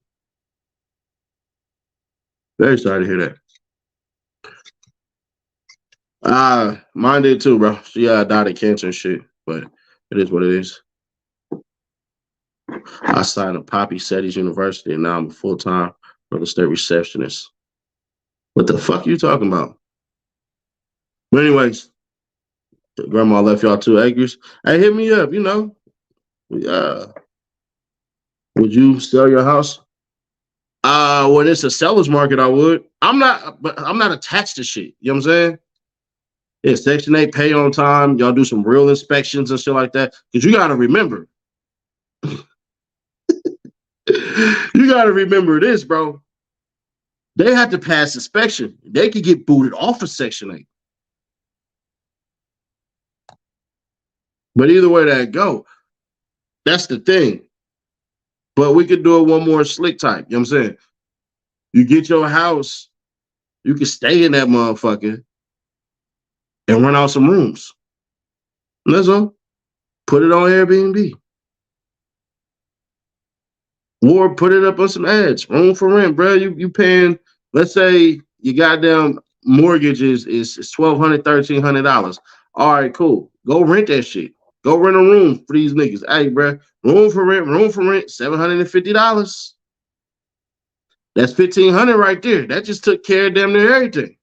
Very sorry to hear that. Mine did too, bro. She died of cancer and shit, but it is what it is. I signed at Poppy Setty's University, and now I'm a full-time real estate receptionist. What the fuck are you talking about? But anyways, grandma left y'all 2 acres. Hey, hit me up, you know. Would you sell your house? When it's a seller's market, I would. But I'm not attached to shit. You know what I'm saying? Yeah, Section 8 pay on time. Y'all do some real inspections and shit like that. Because you gotta remember. You gotta remember this, bro. They had to pass inspection. They could get booted off of Section 8. But either way that go, that's the thing. But we could do it one more slick type. You know what I'm saying? You get your house, you can stay in that motherfucker and run out some rooms. And that's all. Put it on Airbnb. Or put it up on some ads. Room for rent, bro. You paying, let's say your goddamn mortgage is $1,200, $1,300. All right, cool. Go rent that shit. Go rent a room for these niggas. Hey, bro, room for rent, $750. That's $1,500 right there. That just took care of damn near everything.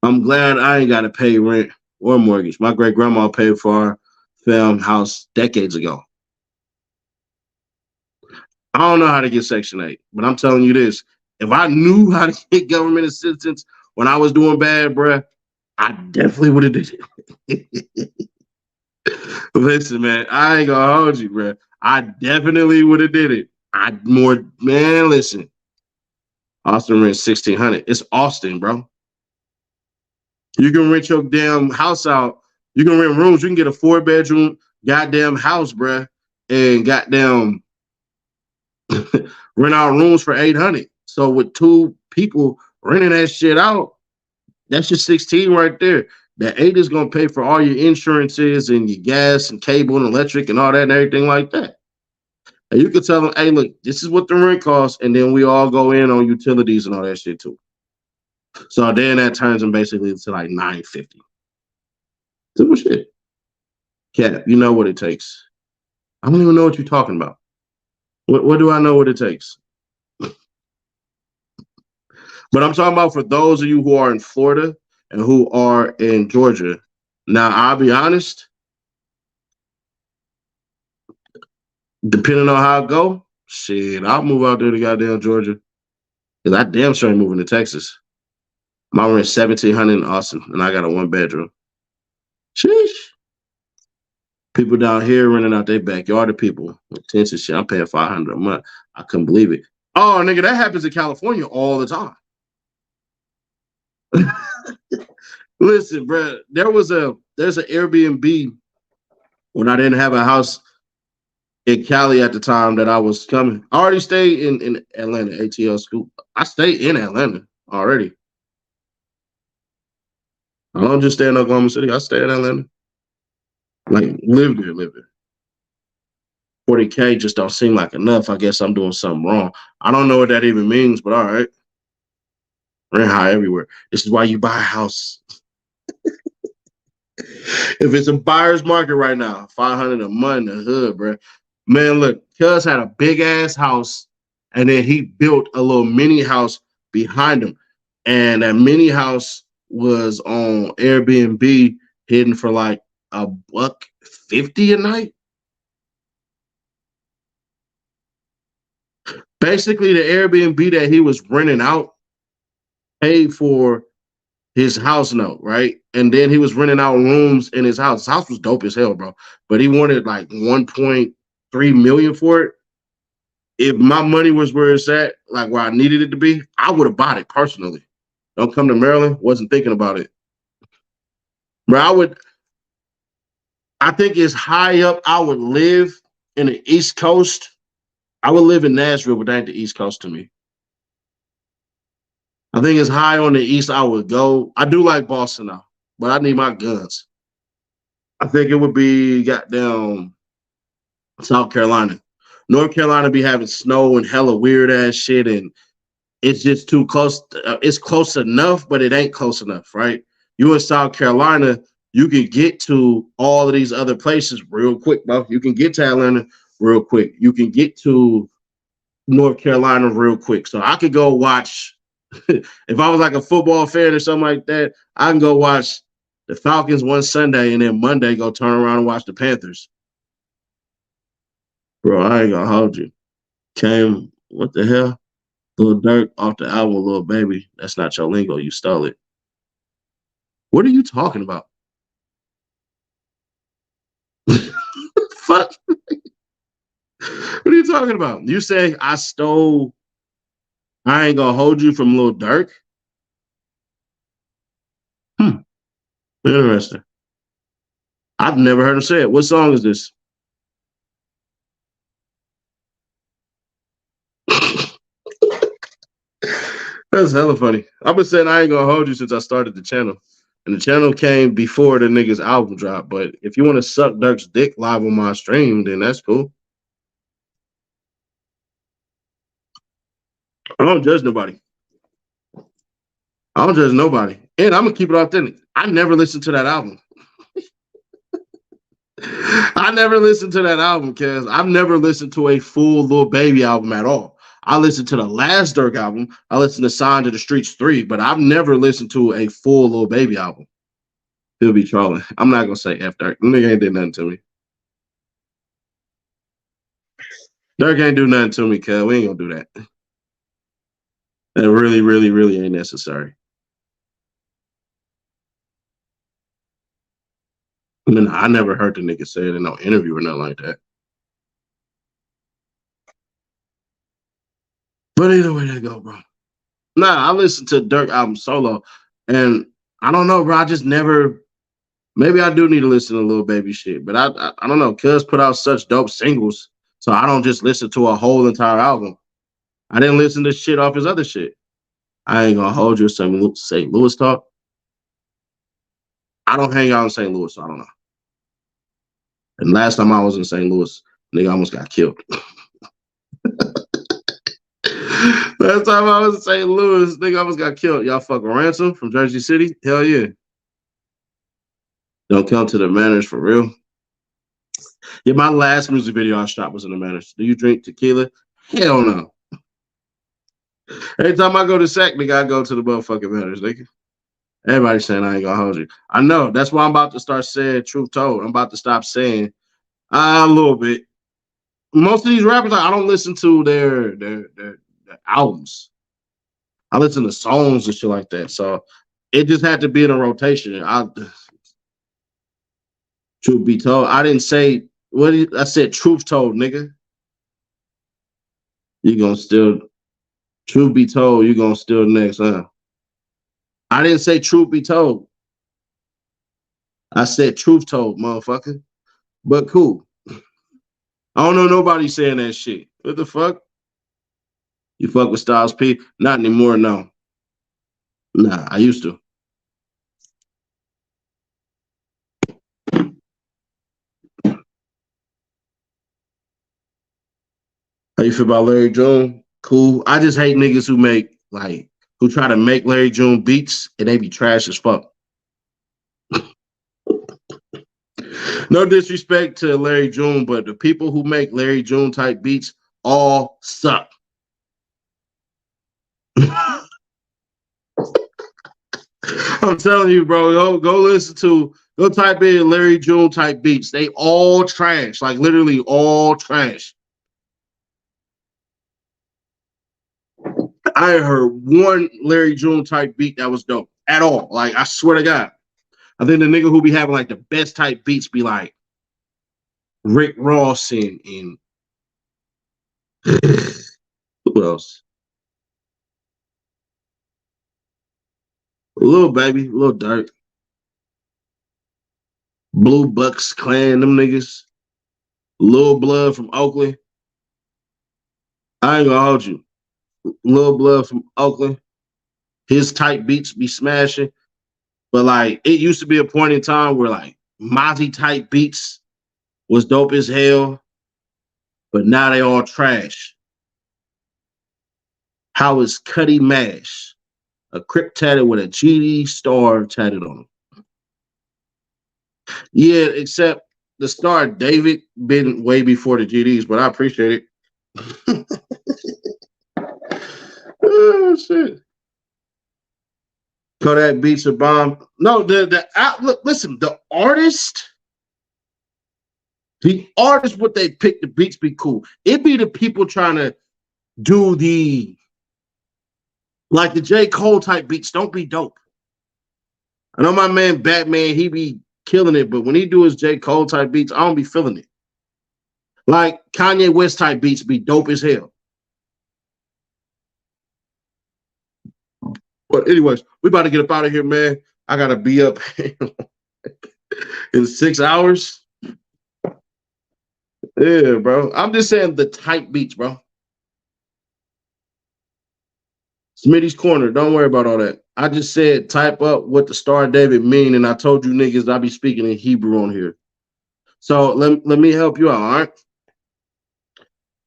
I'm glad I ain't got to pay rent or mortgage. My great grandma paid for our fam house decades ago. I don't know how to get Section 8, but I'm telling you this. If I knew how to get government assistance when I was doing bad, bruh, I definitely would have did it. Listen, man, I ain't gonna hold you, bruh. I definitely would have did it. Listen. Austin rent 1,600. It's Austin, bro. You can rent your damn house out. You can rent rooms. You can get a 4-bedroom goddamn house, bruh, and goddamn rent out rooms for 800. So with 2 people renting that shit out, that's your 16 right there. That 8 is gonna pay for all your insurances and your gas and cable and electric and all that and everything like that. And you can tell them, hey, look, this is what the rent costs, and then we all go in on utilities and all that shit too. So then that turns them basically to like $950. Simple shit. Cap, you know what it takes. I don't even know what you're talking about. What do I know what it takes? But I'm talking about for those of you who are in Florida and who are in Georgia. Now, I'll be honest, depending on how it go, shit, I'll move out there to goddamn Georgia. Because I damn sure ain't moving to Texas. My rent $1,700 in Austin, and I got a 1-bedroom. Sheesh. People down here renting out their backyard to people with tents and shit. I'm paying $500 a month. I couldn't believe it. Oh, nigga, that happens in California all the time. Listen, bro, there's an Airbnb when I didn't have a house in Cali at the time that I was coming. I already stayed in Atlanta, ATL school. I stayed in Atlanta already. I don't just stay in Oklahoma City. I stay in Atlanta. Like, live there. 40K just don't seem like enough. I guess I'm doing something wrong. I don't know what that even means, but all right. Rent high everywhere. This is why you buy a house. If it's a buyer's market right now, $500 a month in the hood, bro. Man, look, Cuz had a big ass house, and then he built a little mini house behind him, and that mini house was on Airbnb, hidden for like $150 a night. Basically, the Airbnb that he was renting out paid for his house note, right? And then he was renting out rooms in his house. His house was dope as hell, bro. But he wanted like 1.3 million for it. If my money was where it's at, like where I needed it to be, I would have bought it personally. Don't come to Maryland. Wasn't thinking about it. Bro, I think it's high up. I would live in the East Coast. I would live in Nashville, but that ain't the East Coast to me. I think it's high on the East I would go. I do like Boston now, but I need my guns. I think it would be goddamn South Carolina. North Carolina be having snow and hella weird ass shit, and it's just too close. It's close enough, but it ain't close enough, right? You in South Carolina, you can get to all of these other places real quick, bro. You can get to Atlanta real quick. You can get to North Carolina real quick. So I could go watch. If I was like a football fan or something like that, I can go watch the Falcons one Sunday and then Monday go turn around and watch the Panthers. Bro, I ain't gonna hold you. What the hell? Lil Durk off the album Lil Baby. That's not your lingo. You stole it. What are you talking about? Fuck. What are you talking about? You say I stole I Ain't Gonna Hold You from Lil Durk? Interesting. I've never heard him say it. What song is this? That's hella funny. I've been saying I ain't gonna hold you since I started the channel. And the channel came before the nigga's album dropped. But if you want to suck Durk's dick live on my stream, then that's cool. I don't judge nobody. I don't judge nobody. And I'm gonna keep it authentic. I never listened to that album. I never listened to that album, cuz I've never listened to a full Lil Baby album at all. I listened to the last Durk album. I listened to Sign to the Streets 3, but I've never listened to a full Lil Baby album. He'll be trolling. I'm not gonna say F Durk. Nigga ain't did nothing to me. Durk ain't do nothing to me, cuz we ain't gonna do that. That really, really, really ain't necessary. I mean, I never heard the nigga say it in no interview or nothing like that. But either way they go, bro. Nah, I listened to Dirk album solo, and I don't know, bro. I just never. Maybe I do need to listen to Lil Baby shit, but I don't know. Cuz put out such dope singles, so I don't just listen to a whole entire album. I didn't listen to shit off his other shit. I ain't gonna hold you some St. Louis talk. I don't hang out in St. Louis, so I don't know. And last time I was in St. Louis, nigga almost got killed. Last time I was in St. Louis, nigga almost got killed. Y'all fuck with Ransom from Jersey City? Hell yeah. Don't come to the Manors for real. Yeah, my last music video I shot was in the Manors. Do you drink tequila? Hell no. Every time I go to Sac, nigga, I go to the motherfucking Manors, nigga. Everybody's saying I ain't gonna hold you. I know. That's why I'm about to start saying truth told. I'm about to stop saying a little bit. Most of these rappers, I don't listen to their albums. I listen to songs and shit like that. So it just had to be in a rotation. Truth be told, I didn't say I said truth told, nigga. You gonna still truth be told, you gonna still next, huh? I didn't say truth be told. I said truth told, motherfucker. But cool. I don't know nobody saying that shit. What the fuck? You fuck with Styles P? Not anymore, no. Nah, I used to. How you feel about Larry June? Cool. I just hate niggas who try to make Larry June beats and they be trash as fuck. No disrespect to Larry June, but the people who make Larry June type beats all suck. I'm telling you, bro. Go type in Larry June type beats. They all trash, like literally all trash. I heard one Larry June type beat that was dope at all. Like, I swear to God. I think the nigga who be having like the best type beats be like Rick Ross and who else? Little Baby, Little Dirt. Blue Bucks Clan, them niggas. Lil Blood from Oakland. I ain't gonna hold you. Lil Blood from Oakland. His type beats be smashing. But like, it used to be a point in time where like Mozzie type beats was dope as hell. But now they all trash. How is Cuddy Mash? A Crip tatted with a GD star tatted on him. Yeah, except the star David been way before the GDs, but I appreciate it. Oh shit. Kodak beats a bomb. No, look, listen, the artist what they pick the beats be cool. It be the people trying to do the J. Cole type beats don't be dope. I know my man Batman, he be killing it, but when he do his J. Cole type beats, I don't be feeling it. Like Kanye West type beats be dope as hell. But anyways, we about to get up out of here, man. I gotta be up in 6 hours. Yeah, bro. I'm just saying the type beats, bro. Smitty's Corner. Don't worry about all that. I just said type up what the Star David mean, and I told you niggas I be speaking in Hebrew on here. So let me help you out, all right?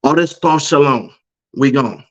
All this stuff shalom. We gone.